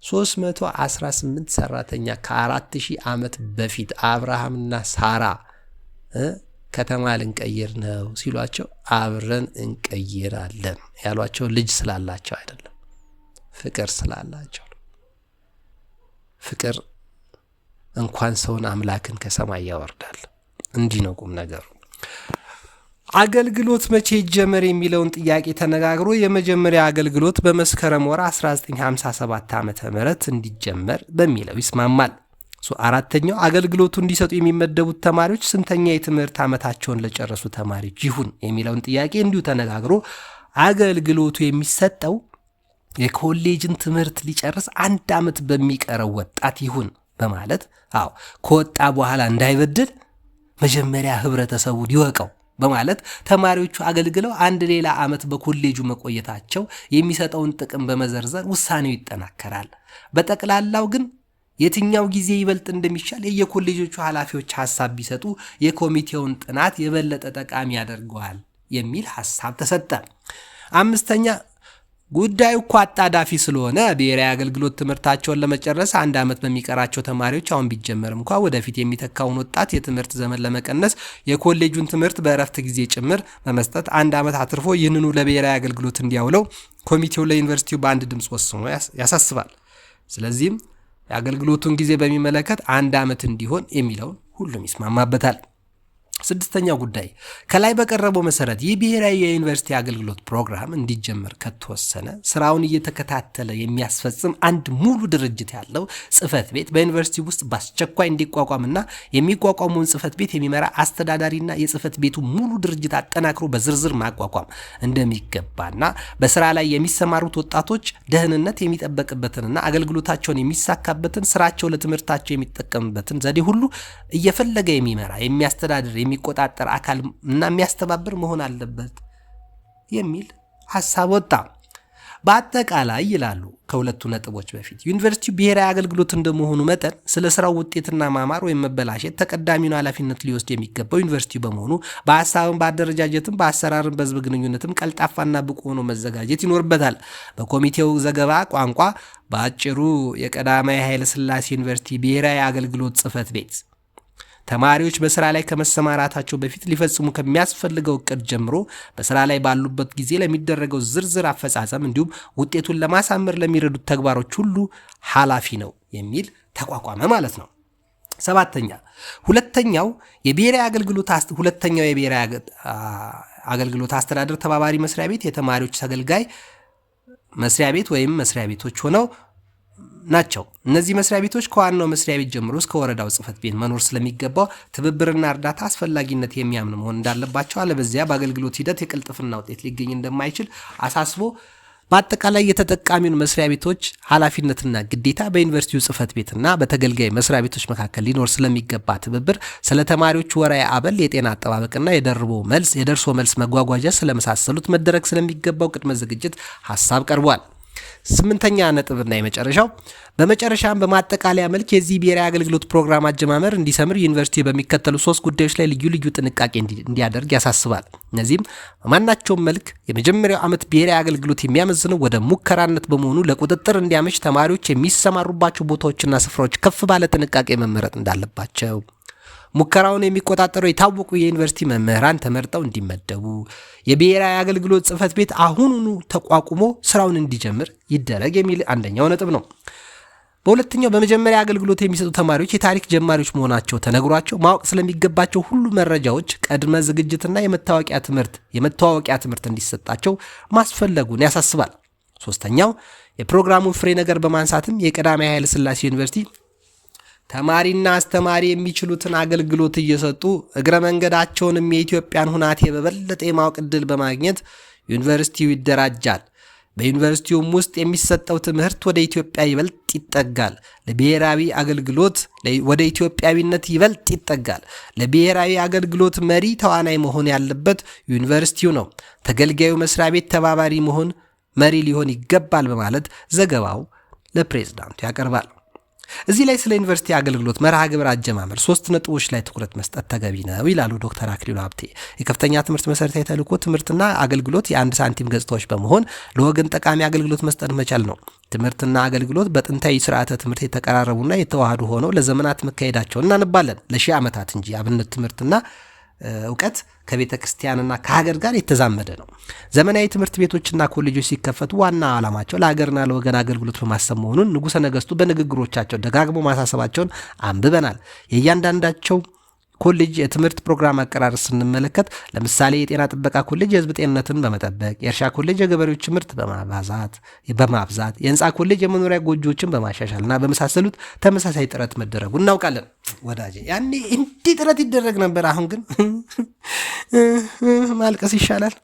Speaker 2: 318 ሰራተኛ ከ4000 ዓመት በፊት አብርሃምና ሳራ ከተማ ልንቀይር ነው ሲሏቸው አብረን እንቀይራለን ያሏቸው ልጅ ስላላቸው አይደለም፣ ፍቅር ስላላቸው። ፍቅር እንኳን ሰውን አምላክን ከሰማይ ያወርዳል። እንዲህ ነው ቁም ነገሩ። አገልግሎት መቼ ይጀመር የሚለውን ጥያቄ ተነጋግሮ የመጀመሪያ አገልግሎት በመስከረም ወር 1957 ዓ.ም እንዲጀመር በሚለው ይስማማል። አራተኛው አገልግሎቱ እንዲሰጡ የሚመደቡት ተማሪዎች ስንተኛ የትምህርት ዓመታቸውን ለጨረሱ ተማሪዎች ይሁን የሚለውን ጥያቄ እንዲሁ ተነጋግሮ አገልግሎቱ የሚሰጠው የኮሌጅን ትምህርት ሊጨርስ 1 ዓመት በሚቀረው ወጣት ይሁን በማለት ከወጣ በኋላ እንዳይበድል መጀመሪያ ህብረተሰቡ ሊወቀው በማለት ተማሪዎቹ አገልግለው አንድ ሌላ ዓመት በኮሌጁ መቆየታቸው የሚሰጠውን ጥቅም በመዘርዘር ውሳኔው ይጠናከራል። በጠቅላላው ግን የትኛው ጊዜ ይበልጥ እንደሚሻል የኮሌጆቹ ኃላፊዎች ሐሳብ ቢሰጡ የኮሚቴውን ጥናት የበለጠ ጠቃሚ ያደርገዋል የሚል ሐሳብ ተሰጠ። አምስተኛ ጉዳዩ እኮ አጣዳፊ ስለሆነ ብሔራዊ አገልግሎት ትምህርታቸውን ለመጨረስ 1 ዓመት በሚቀራቸው ተማሪዎች አሁን ቢጀመርም እንኳ ወደፊት የሚተካውን ወጣት የትምህርት ዘመን ለመቀነስ የኮሌጁን ትምህርት በእረፍት ጊዜ ጭምር በመስጠት 1 ዓመት አትርፎ ይህንኑ ለብሔራዊ አገልግሎት እንዲያውለው ኮሚቴው ለዩኒቨርሲቲው በአንድ ድምፅ ወስኖ ያሳስባል። ስለዚህም የአገልግሎቱን ጊዜ በሚመለከት 1 ዓመት እንዲሆን የሚለውን ሁሉም ይስማማበታል። ስድስተኛው ጉዳይ ከላይ በቀረበው መሰረት ይህ ብሔራዊ የዩኒቨርሲቲ አገልግሎት ፕሮግራም እንዲጀመር ከተወሰነ ስራውን እየተከታተለ የሚያስፈጽም አንድ ሙሉ ድርጅት ያለው ጽህፈት ቤት በዩኒቨርሲቲ ውስጥ በአስቸኳይ እንዲቋቋምና የሚቋቋመውን ጽህፈት ቤት የሚመራ አስተዳዳሪና የጽህፈት ቤቱ ሙሉ ድርጅት አጠናክሮ በዝርዝር ማቋቋም እንደሚገባና በስራ ላይ የሚሰማሩት ወጣቶች ደህንነት የሚጠበቅበትንና አገልግሎታቸውን የሚሳካበትን ስራቸው ለትምህርታቸው የሚጠቀምበትን ዘዴ ሁሉ እየፈለገ የሚመራ የሚያስተዳድር የሚቆጣጠር አካል እና የሚያስተባብር መሆን አለበት የሚል ሐሳብ ወጣ። በአጠቃላይ ይላሉ ከሁለቱ ነጥቦች በፊት ዩኒቨርሲቲው ብሔራዊ አገልግሎት እንደመሆኑ መጠን ስለ ስራው ውጤትና ማማር ወይም መበላሸት ተቀዳሚውን ኃላፊነት ሊወስድ የሚገባው ዩኒቨርሲቲው በመሆኑ በሐሳብም በአደረጃጀትም በአሰራርም በህዝብ ግንኙነትም ቀልጣፋና ብቁ ሆኖ መዘጋጀት ይኖርበታል። በኮሚቴው ዘገባ ቋንቋ በአጭሩ የቀዳማዊ ኃይለ ሥላሴ ዩኒቨርሲቲ ብሔራዊ አገልግሎት ጽህፈት ቤት ተማሪዎች በስራ ላይ ከመሰማራታቸው በፊት ሊፈጽሙ ከሚያስፈልገው እቅድ ጀምሮ በስራ ላይ ባሉበት ጊዜ ለሚደረገው ዝርዝር አፈጻጸም እንዲሁም ውጤቱን ለማሳመር ለሚረዱት ተግባሮች ሁሉ ኃላፊ ነው የሚል ተቋቋመ ማለት ነው። ሁለተኛው የብሔራዊ አገልግሎት አስተዳደር ተባባሪ መስሪያ ቤት የተማሪዎች አገልጋይ መስሪያ ቤት ወይም መስሪያ ቤቶች ሆነው ናቸው። እነዚህ መስሪያ ቤቶች ከዋናው መስሪያ ቤት ጀምሮ እስከ ወረዳው ጽህፈት ቤት መኖር ስለሚገባው ትብብርና እርዳታ አስፈላጊነት የሚያምን መሆን እንዳለባቸው፣ አለበዚያ በአገልግሎት ሂደት የቅልጥፍና ውጤት ሊገኝ እንደማይችል አሳስቦ በአጠቃላይ የተጠቃሚውን መስሪያ ቤቶች ኃላፊነትና ግዴታ በዩኒቨርሲቲው ጽህፈት ቤትና በተገልጋይ መስሪያ ቤቶች መካከል ሊኖር ስለሚገባ ትብብር፣ ስለ ተማሪዎች ወራዊ አበል፣ የጤና አጠባበቅና የደርሶ መልስ መጓጓዣ ስለመሳሰሉት መደረግ ስለሚገባው ቅድመ ዝግጅት ሐሳብ ቀርቧል። 8ኛ ነጥብና የመጨረሻው በመጨረሻም በማጠቃለያ መልክ የዚህ ብሔራዊ አገልግሎት ፕሮግራም አጀማመር እንዲሰምር ዩኒቨርሲቲ በሚከተሉ 3 ጉዳዮች ላይ ልዩ ጥንቃቄ እንዲያደርግ ያሳስባል። እነዚህም በማናቸውም መልክ የመጀመሪያው ዓመት ብሔራዊ አገልግሎት የሚያመዝነው ወደ ሙከራነት በመሆኑ ለቁጥጥር እንዲያመች ተማሪዎች የሚሰማሩባቸው ቦታዎችና ስፍራዎች ከፍ ባለ ጥንቃቄ መመረጥ እንዳለባቸው፣ ሙከራውን የሚቆጣጠሩ የታወቁ የዩኒቨርሲቲ መምህራን ተመርጠው እንዲመደቡ፣ የብሔራዊ አገልግሎት ጽህፈት ቤት አሁኑኑ ተቋቁሞ ስራውን እንዲጀምር ይደረግ የሚል አንደኛው ነጥብ ነው።
Speaker 1: በሁለተኛው በመጀመሪያ አገልግሎት የሚሰጡ ተማሪዎች የታሪክ ጀማሪዎች መሆናቸው ተነግሯቸው ማወቅ ስለሚገባቸው ሁሉ መረጃዎች ቅድመ ዝግጅትና የመተዋወቂያ ትምህርት እንዲሰጣቸው ማስፈለጉን ያሳስባል። ሶስተኛው የፕሮግራሙን ፍሬ ነገር በማንሳትም የቀዳማዊ ኃይለ ሥላሴ ዩኒቨርሲቲ ተማሪና አስተማሪ የሚችሉትን አገልግሎት እየሰጡ እግረ መንገዳቸውንም የኢትዮጵያን ሁናቴ በበለጠ የማወቅ ዕድል በማግኘት ዩኒቨርሲቲው ይደራጃል። በዩኒቨርሲቲውም ውስጥ የሚሰጠው ትምህርት ወደ ኢትዮጵያ ይበልጥ ይጠጋል። ለብሔራዊ አገልግሎት ወደ ኢትዮጵያዊነት ይበልጥ ይጠጋል። ለብሔራዊ አገልግሎት መሪ ተዋናይ መሆን ያለበት ዩኒቨርሲቲው ነው። ተገልጋዩ መስሪያ ቤት ተባባሪ መሪ ሊሆን ይገባል በማለት ዘገባው ለፕሬዝዳንቱ ያቀርባል። እዚህ ላይ ስለ ዩኒቨርሲቲ አገልግሎት መርሃ ግብር አጀማመር 3 ነጥቦች ላይ ትኩረት መስጠት ተገቢ ነው ይላሉ ዶክተር አክሊሉ ሀብቴ። የከፍተኛ ትምህርት መሰረታዊ ተልዕኮ ትምህርትና አገልግሎት የአንድ ሳንቲም ገጽታዎች በመሆን ለወገን ጠቃሚ አገልግሎት መስጠት መቻል ነው። ትምህርትና አገልግሎት በጥንታዊ ስርዓተ ትምህርት የተቀራረቡና የተዋሃዱ ሆነው ለዘመናት መካሄዳቸውን እናነባለን። ለሺህ ዓመታት እንጂ አብነት ትምህርትና እውቀት ከቤተ ክርስቲያንና ከሀገር ጋር የተዛመደ ነው። ዘመናዊ ትምህርት ቤቶችና ኮሌጆች ሲከፈቱ ዋና ዓላማቸው ለሀገርና ለወገን አገልግሎት በማሰብ መሆኑን ንጉሠ ነገሥቱ በንግግሮቻቸው ደጋግሞ ማሳሰባቸውን አንብበናል። የእያንዳንዳቸው ኮሌጅ የትምህርት ፕሮግራም አቀራረብ ስንመለከት ለምሳሌ የጤና ጥበቃ ኮሌጅ የሕዝብ ጤንነትን በመጠበቅ፣ የእርሻ ኮሌጅ የገበሬዎች ምርት በማብዛት፣ የህንፃ ኮሌጅ የመኖሪያ ጎጆዎችን በማሻሻልና በመሳሰሉት ተመሳሳይ ጥረት መደረጉ እናውቃለን። ወዳጄ ያኔ እንዲህ ጥረት ይደረግ ነበር። አሁን ግን ማልቀስ ይሻላል።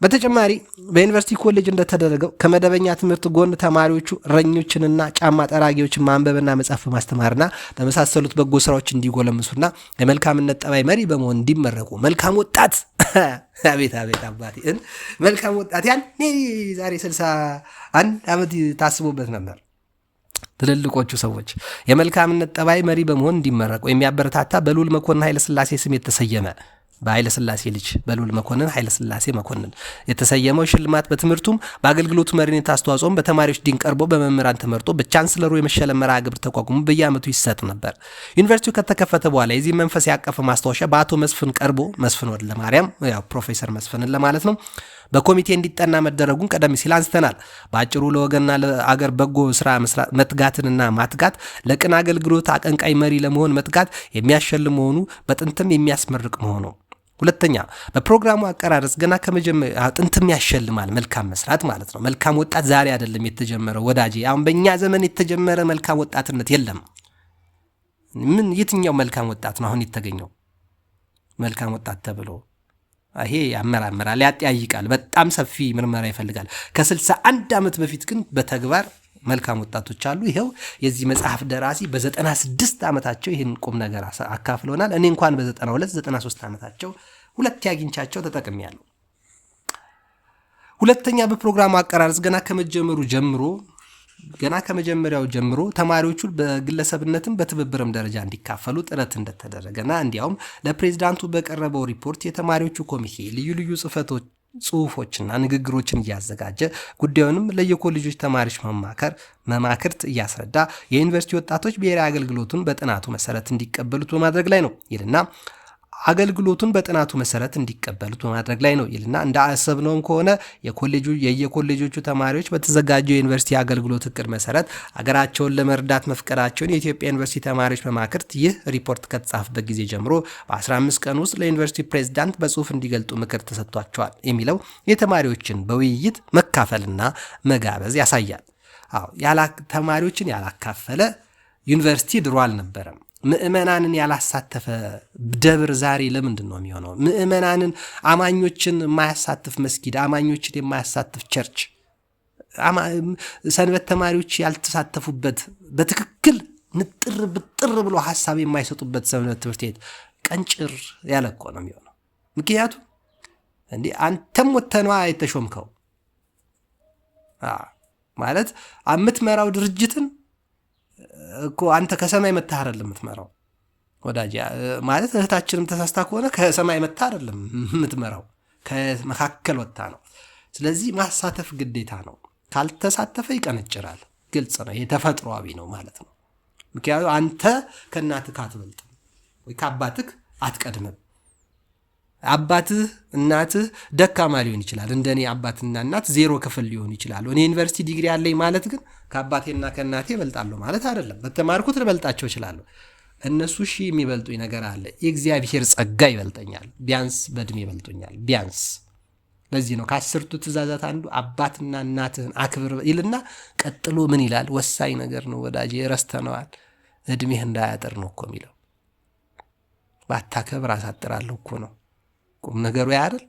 Speaker 1: በተጨማሪ በዩኒቨርሲቲ ኮሌጅ እንደተደረገው ከመደበኛ ትምህርት ጎን ተማሪዎቹ እረኞችንና ጫማ ጠራጊዎችን ማንበብና መጻፍ በማስተማርና በመሳሰሉት በጎ ስራዎች እንዲጎለምሱና የመልካምነት ጠባይ መሪ በመሆን እንዲመረቁ መልካም ወጣት አቤት አባቴ መልካም ወጣት ያኔ ዛሬ 61 ዓመት ታስቦበት ነበር። ትልልቆቹ ሰዎች የመልካምነት ጠባይ መሪ በመሆን እንዲመረቁ የሚያበረታታ በልዑል መኮንን ኃይለ ሥላሴ ስም የተሰየመ በኃይለ ሥላሴ ልጅ በልዑል መኮንን ኃይለ ሥላሴ መኮንን የተሰየመው ሽልማት በትምህርቱም በአገልግሎቱ መሪነት አስተዋጽኦም በተማሪዎች ዲን ቀርቦ በመምህራን ተመርጦ በቻንስለሩ የመሸለም መርሃ ግብር ተቋቁሞ በየዓመቱ ይሰጥ ነበር። ዩኒቨርሲቲው ከተከፈተ በኋላ የዚህ መንፈስ ያቀፈ ማስታወሻ በአቶ መስፍን ቀርቦ መስፍን ወልደ ማርያም ፕሮፌሰር መስፍንን ለማለት ነው በኮሚቴ እንዲጠና መደረጉን ቀደም ሲል አንስተናል። በአጭሩ ለወገንና ለአገር በጎ ስራ መትጋትንና ማትጋት ለቅን አገልግሎት አቀንቃይ መሪ ለመሆን መትጋት የሚያሸልም መሆኑ በጥንትም የሚያስመርቅ መሆኑ። ሁለተኛ በፕሮግራሙ አቀራረጽ ገና ከመጀመሪያ ጥንትም ያሸልማል። መልካም መስራት ማለት ነው። መልካም ወጣት ዛሬ አይደለም የተጀመረው ወዳጄ። አሁን በእኛ ዘመን የተጀመረ መልካም ወጣትነት የለም። የትኛው መልካም ወጣት ነው አሁን የተገኘው መልካም ወጣት ተብሎ? ይሄ ያመራመራል፣ ያጠያይቃል፣ በጣም ሰፊ ምርመራ ይፈልጋል። ከ61 ዓመት በፊት ግን በተግባር መልካም ወጣቶች አሉ። ይሄው የዚህ መጽሐፍ ደራሲ በ96 ዓመታቸው ይህን ቁም ነገር አካፍለውናል። እኔ እንኳን በ92 93 ዓመታቸው ሁለት ያግኝቻቸው ተጠቅሜያለሁ። ሁለተኛ በፕሮግራሙ አቀራረጽ ገና ከመጀመሪያው ጀምሮ ተማሪዎቹ በግለሰብነትም በትብብርም ደረጃ እንዲካፈሉ ጥረት እንደተደረገና እንዲያውም ለፕሬዝዳንቱ በቀረበው ሪፖርት የተማሪዎቹ ኮሚቴ ልዩ ልዩ ጽሁፎችና ንግግሮችን እያዘጋጀ ጉዳዩንም ለየኮሌጆች ተማሪዎች መማክርት እያስረዳ የዩኒቨርሲቲ ወጣቶች ብሔራዊ አገልግሎቱን በጥናቱ መሰረት እንዲቀበሉት በማድረግ ላይ ነው ይልና እንደ አሰብነውም ከሆነ የየኮሌጆቹ ተማሪዎች በተዘጋጀው የዩኒቨርሲቲ አገልግሎት እቅድ መሰረት አገራቸውን ለመርዳት መፍቀዳቸውን የኢትዮጵያ ዩኒቨርሲቲ ተማሪዎች መማክርት ይህ ሪፖርት ከተጻፈበት ጊዜ ጀምሮ በ15 ቀን ውስጥ ለዩኒቨርሲቲ ፕሬዝዳንት በጽሁፍ እንዲገልጡ ምክር ተሰጥቷቸዋል የሚለው የተማሪዎችን በውይይት መካፈልና መጋበዝ ያሳያል። ተማሪዎችን ያላካፈለ ዩኒቨርሲቲ ድሮ አልነበረም። ምእመናንን ያላሳተፈ ደብር ዛሬ ለምንድን ነው የሚሆነው? ምእመናንን አማኞችን የማያሳትፍ መስጊድ፣ አማኞችን የማያሳትፍ ቸርች፣ ሰንበት ተማሪዎች ያልተሳተፉበት በትክክል ንጥር ብጥር ብሎ ሀሳብ የማይሰጡበት ሰንበት ትምህርት ቤት ቀንጭር ያለ እኮ ነው የሚሆነው። ምክንያቱም አንተም ወተነዋ የተሾምከው ማለት የምትመራው ድርጅትን እኮ አንተ ከሰማይ መጣህ አይደለም የምትመራው ወዳጅ። ማለት እህታችንም ተሳስታ ከሆነ ከሰማይ መጣህ አይደለም የምትመራው ከመካከል ወጣ ነው። ስለዚህ ማሳተፍ ግዴታ ነው። ካልተሳተፈ ይቀነጭራል። ግልጽ ነው። ይሄ ተፈጥሯዊ ነው ማለት ነው። ምክንያቱም አንተ ከእናትህ አትበልጥም ወይ ከአባትህ አትቀድምም።
Speaker 2: አባትህ እናትህ ደካማ ሊሆን ይችላል። እንደኔ አባትና እናት 0 ክፍል ሊሆን ይችላል። እኔ ዩኒቨርሲቲ ዲግሪ ያለኝ ማለት ግን ከአባቴና ከእናቴ እበልጣለሁ ማለት አይደለም። በተማርኩት ልበልጣቸው እችላለሁ። እነሱ የሚበልጡኝ ነገር አለ። የእግዚአብሔር ጸጋ ይበልጠኛል። ቢያንስ በእድሜ ይበልጡኛል። ቢያንስ ለዚህ ነው ከ10ቱ ትእዛዛት አንዱ አባትና እናትህን አክብር ይልና ቀጥሎ ምን ይላል? ወሳኝ ነገር ነው ወዳጄ፣ ረስተነዋል። እድሜህ እንዳያጥር ነው እኮ የሚለው። ባታከብር አሳጥራለሁ እኮ ነው ቁም ነገሩ አይደል?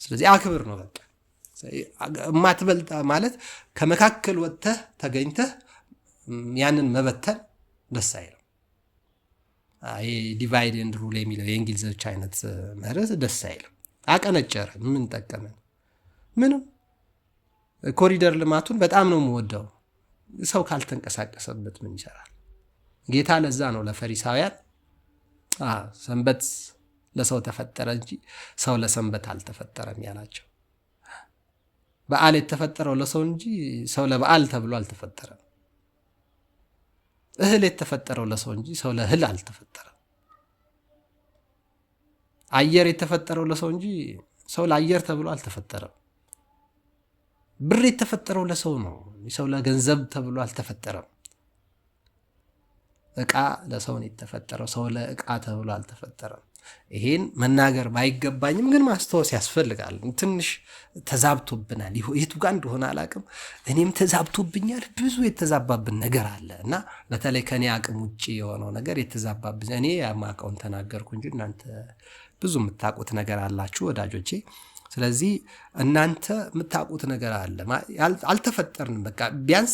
Speaker 2: ስለዚህ አክብር ነው በቃ። እማትበልጣ ማለት ከመካከል ወጥተህ ተገኝተህ ያንን መበተን ደስ አይልም። ይሄ ዲቫይድ ኤንድ ሩል የሚለው የእንግሊዞች አይነት መርህ ደስ አይልም። አቀነጨረ ምን ጠቀመን? ምንም። ኮሪደር ልማቱን በጣም ነው የምወደው። ሰው ካልተንቀሳቀሰበት ምን ይሰራል? ጌታ ለዛ ነው ለፈሪሳውያን ሰንበት ለሰው ተፈጠረ እንጂ ሰው ለሰንበት አልተፈጠረም ያላቸው። በዓል የተፈጠረው ለሰው እንጂ ሰው ለበዓል ተብሎ አልተፈጠረም። እህል የተፈጠረው ለሰው እንጂ ሰው ለእህል አልተፈጠረም። አየር የተፈጠረው ለሰው እንጂ ሰው ለአየር ተብሎ አልተፈጠረም። ብር የተፈጠረው ለሰው ነው፣ ሰው ለገንዘብ ተብሎ አልተፈጠረም። ዕቃ ለሰው ነው የተፈጠረው፣ ሰው ለዕቃ ተብሎ አልተፈጠረም። ይሄን መናገር ባይገባኝም ግን ማስተዋወስ ያስፈልጋል። ትንሽ ተዛብቶብናል። የቱ ጋር እንደሆነ አላቅም። እኔም ተዛብቶብኛል። ብዙ የተዛባብን ነገር አለ እና በተለይ ከኔ አቅም ውጭ የሆነው ነገር የተዛባብን። እኔ ያማቀውን ተናገርኩ እንጂ እናንተ ብዙ የምታውቁት ነገር አላችሁ ወዳጆቼ። ስለዚህ እናንተ የምታውቁት ነገር አለ። አልተፈጠርንም። በቃ ቢያንስ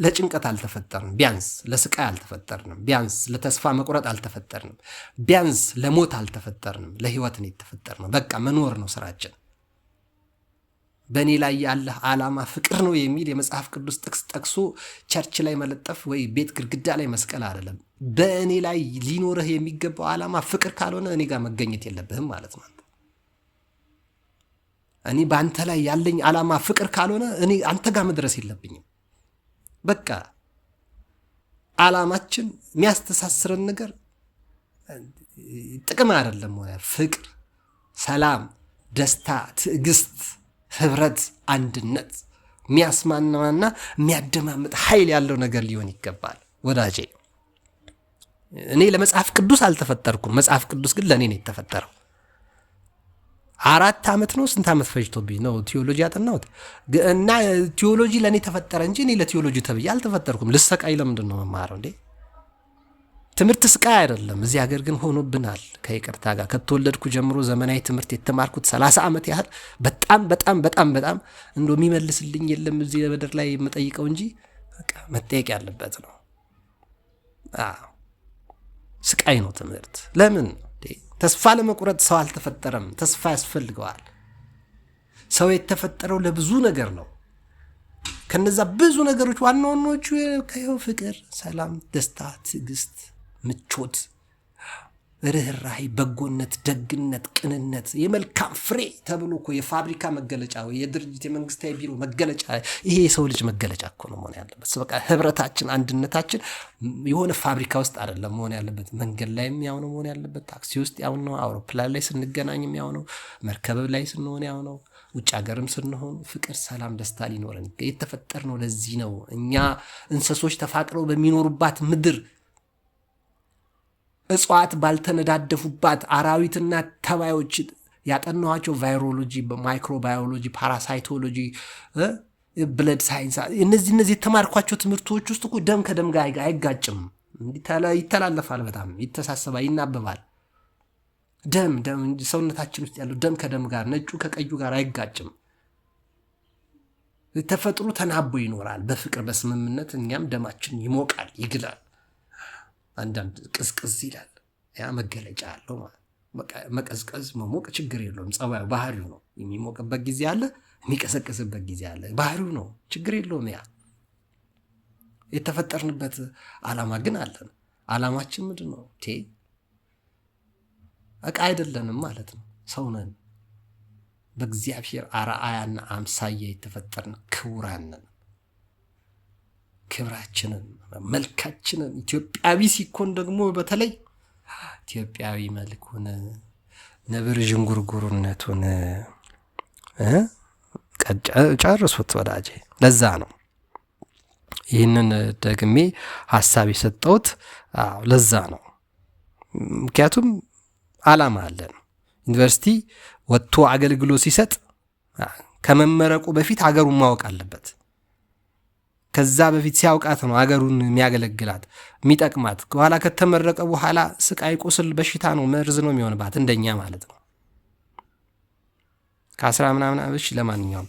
Speaker 2: ለጭንቀት አልተፈጠርንም። ቢያንስ ለስቃይ አልተፈጠርንም። ቢያንስ ለተስፋ መቁረጥ አልተፈጠርንም። ቢያንስ ለሞት አልተፈጠርንም። ለህይወት ነው የተፈጠርነው። በቃ መኖር ነው ስራችን። በእኔ ላይ ያለ ዓላማ ፍቅር ነው የሚል የመጽሐፍ ቅዱስ ጥቅስ ጠቅሶ ቸርች ላይ መለጠፍ ወይ ቤት ግድግዳ ላይ መስቀል አይደለም። በእኔ ላይ ሊኖርህ የሚገባው ዓላማ ፍቅር ካልሆነ እኔ ጋር መገኘት የለብህም ማለት ነው። እኔ በአንተ ላይ ያለኝ ዓላማ ፍቅር ካልሆነ እኔ አንተ ጋር መድረስ የለብኝም። በቃ ዓላማችን የሚያስተሳስረን ነገር ጥቅም አይደለም። ፍቅር፣ ሰላም፣ ደስታ፣ ትዕግስት፣ ህብረት፣ አንድነት የሚያስማማና የሚያደማምጥ ኃይል ያለው ነገር ሊሆን ይገባል ወዳጄ። እኔ ለመጽሐፍ ቅዱስ አልተፈጠርኩም። መጽሐፍ ቅዱስ ግን ለእኔ ነው የተፈጠረው። 4 ዓመት ነው ስንት ዓመት ፈጅቶብኝ ነው ቲዮሎጂ ያጠናሁት እና ቲዮሎጂ ለእኔ ተፈጠረ እንጂ እኔ ለቲዮሎጂ ተብዬ አልተፈጠርኩም። ልሰቃይ ለምንድን ነው መማረው እንዴ? ትምህርት ስቃይ አይደለም። እዚህ ሀገር ግን ሆኖብናል። ከይቅርታ ጋር ከተወለድኩ ጀምሮ ዘመናዊ ትምህርት የተማርኩት 30 ዓመት ያህል በጣም በጣም በጣም በጣም እንደው የሚመልስልኝ የለም እዚህ ምድር ላይ የምጠይቀው እንጂ በቃ መጠየቅ ያለበት ነው። ስቃይ ነው ትምህርት። ለምን ተስፋ ለመቁረጥ ሰው አልተፈጠረም። ተስፋ ያስፈልገዋል። ሰው የተፈጠረው ለብዙ ነገር ነው። ከነዛ ብዙ ነገሮች ዋና ዋናዎቹ ፍቅር፣ ሰላም፣ ደስታ፣ ትዕግስት፣ ምቾት፣ ርህራሄ፣ በጎነት፣ ደግነት፣ ቅንነት፣ የመልካም ፍሬ ተብሎ እኮ የፋብሪካ መገለጫ ወይ የድርጅት የመንግስታዊ ቢሮ መገለጫ ይሄ የሰው ልጅ መገለጫ እኮ ነው መሆን ያለበት። በቃ ህብረታችን፣ አንድነታችን የሆነ ፋብሪካ ውስጥ አይደለም መሆን ያለበት። መንገድ ላይም ያው ነው መሆን ያለበት። ታክሲ ውስጥ ያው ነው። አውሮፕላን ላይ ስንገናኝም ያው ነው። መርከብ ላይ ስንሆን ያው ነው። ውጭ ሀገርም ስንሆን ፍቅር፣ ሰላም፣ ደስታ ሊኖረን የተፈጠርነው ለዚህ ነው። እኛ እንስሶች ተፋቅረው በሚኖሩባት ምድር፣ እጽዋት ባልተነዳደፉባት፣ አራዊትና ተባዮች ያጠናኋቸው ቫይሮሎጂ፣ ማይክሮባዮሎጂ፣ ፓራሳይቶሎጂ፣ ብለድ ሳይንስ እነዚህ የተማርኳቸው ትምህርቶች ውስጥ እኮ ደም ከደም ጋር አይጋጭም። ይተላለፋል፣ በጣም ይተሳሰባል፣ ይናበባል። ደም ሰውነታችን ውስጥ ያለው ደም ከደም ጋር፣ ነጩ ከቀዩ ጋር አይጋጭም። ተፈጥሮ ተናቦ ይኖራል በፍቅር በስምምነት። እኛም ደማችን ይሞቃል፣ ይግላል፣ አንዳንድ ቅዝቅዝ ይላል። ያ መገለጫ አለው ማለት መቀዝቀዝ መሞቅ ችግር የለውም። ጸባዩ ባህሪው ነው። የሚሞቅበት ጊዜ አለ፣ የሚቀሰቅስበት ጊዜ አለ። ባህሪው ነው፣ ችግር የለውም። ያ የተፈጠርንበት ዓላማ ግን አለን። ዓላማችን ምንድን ነው? ዕቃ አይደለንም ማለት ነው። ሰው ነን። በእግዚአብሔር አርአያና አምሳያ የተፈጠርን ክቡራን ነን። ክብራችንን መልካችንን ኢትዮጵያዊ ሲኮን ደግሞ በተለይ ኢትዮጵያዊ መልኩን
Speaker 1: ነብር ዥንጉርጉርነቱን ጨርሱት ወዳጄ። ለዛ ነው ይህንን ደግሜ ሀሳብ የሰጠሁት። ለዛ ነው። ምክንያቱም አላማ አለን። ዩኒቨርሲቲ ወጥቶ አገልግሎት ሲሰጥ ከመመረቁ በፊት ሀገሩን ማወቅ አለበት። ከዛ በፊት ሲያውቃት ነው ሀገሩን የሚያገለግላት የሚጠቅማት። በኋላ ከተመረቀ በኋላ ስቃይ፣ ቁስል፣ በሽታ ነው መርዝ ነው የሚሆንባት እንደኛ ማለት ነው። ከ10 ምናምን ለማንኛውም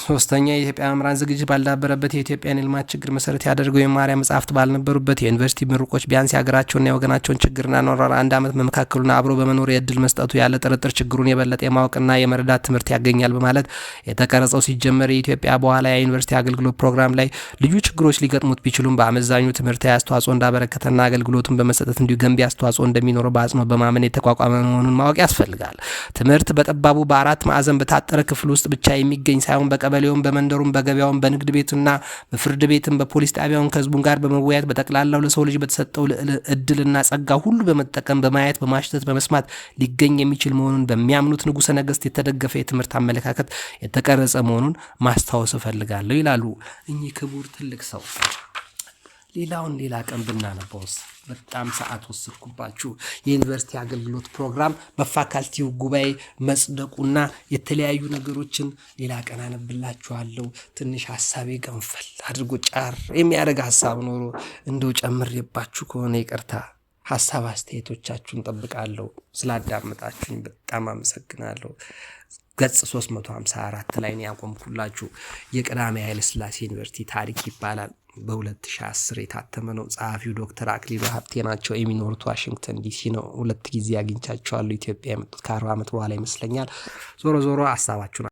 Speaker 1: ሶስተኛ የኢትዮጵያ መምህራን ዝግጅት ባልዳበረበት የኢትዮጵያን የልማት ችግር መሰረት ያደርገው የመማሪያ መጽሐፍት ባልነበሩበት የዩኒቨርሲቲ ምሩቆች ቢያንስ የሀገራቸውና የወገናቸውን ችግርና ኖራራ 1 ዓመት በመካከሉና አብሮ በመኖር የእድል መስጠቱ ያለ ጥርጥር ችግሩን የበለጠ የማወቅና የመረዳት ትምህርት ያገኛል በማለት የተቀረጸው ሲጀመር የኢትዮጵያ በኋላ የዩኒቨርሲቲ አገልግሎት ፕሮግራም ላይ ልዩ ችግሮች ሊገጥሙት ቢችሉም በአመዛኙ ትምህርታዊ አስተዋጽኦ እንዳበረከተና አገልግሎቱን በመሰጠት እንዲሁ ገንቢ አስተዋጽኦ እንደሚኖረው በአጽንኦት በማመን የተቋቋመ መሆኑን ማወቅ ያስፈልጋል። ትምህርት በጠባቡ በ4 ማዕዘን በታጠረ ክፍል ውስጥ ብቻ የሚገኝ ሳይሆን በቀበሌውም በመንደሩም በገበያውም በንግድ ቤቱና በፍርድ ቤትም በፖሊስ ጣቢያውን ከህዝቡን ጋር በመወያየት በጠቅላላው ለሰው ልጅ በተሰጠው እድልና ጸጋ ሁሉ በመጠቀም በማየት በማሽተት በመስማት ሊገኝ የሚችል መሆኑን በሚያምኑት ንጉሠ ነገሥት የተደገፈ የትምህርት አመለካከት የተቀረጸ መሆኑን ማስታወስ እፈልጋለሁ ይላሉ እኚህ ክቡር ትልቅ ሰው። ሌላውን ሌላ ቀን ብናነበውስ በጣም ሰዓት ወሰድኩባችሁ። የዩኒቨርሲቲ አገልግሎት ፕሮግራም በፋካልቲው ጉባኤ መጽደቁና የተለያዩ ነገሮችን ሌላ ቀን አነብላችኋለሁ። ትንሽ ሀሳቤ ገንፈል አድርጎ ጫር የሚያደርግ ሀሳብ ኖሮ እንደው ጨምሬባችሁ ከሆነ ይቅርታ። ሀሳብ አስተያየቶቻችሁን ጠብቃለሁ። ስላዳመጣችሁኝ በጣም አመሰግናለሁ። ገጽ 354 ላይ ነው ያቆምኩላችሁ። የቀዳማዊ ኃይለ ሥላሴ ዩኒቨርሲቲ ታሪክ ይባላል። በ2010 የታተመ ነው። ጸሐፊው ዶክተር አክሊሉ ሀብቴ ናቸው። የሚኖሩት ዋሽንግተን ዲሲ ነው። 2 ጊዜ አግኝቻቸዋለሁ። ኢትዮጵያ የመጡት ከ40 ዓመት በኋላ ይመስለኛል። ዞሮ ሀሳባችሁን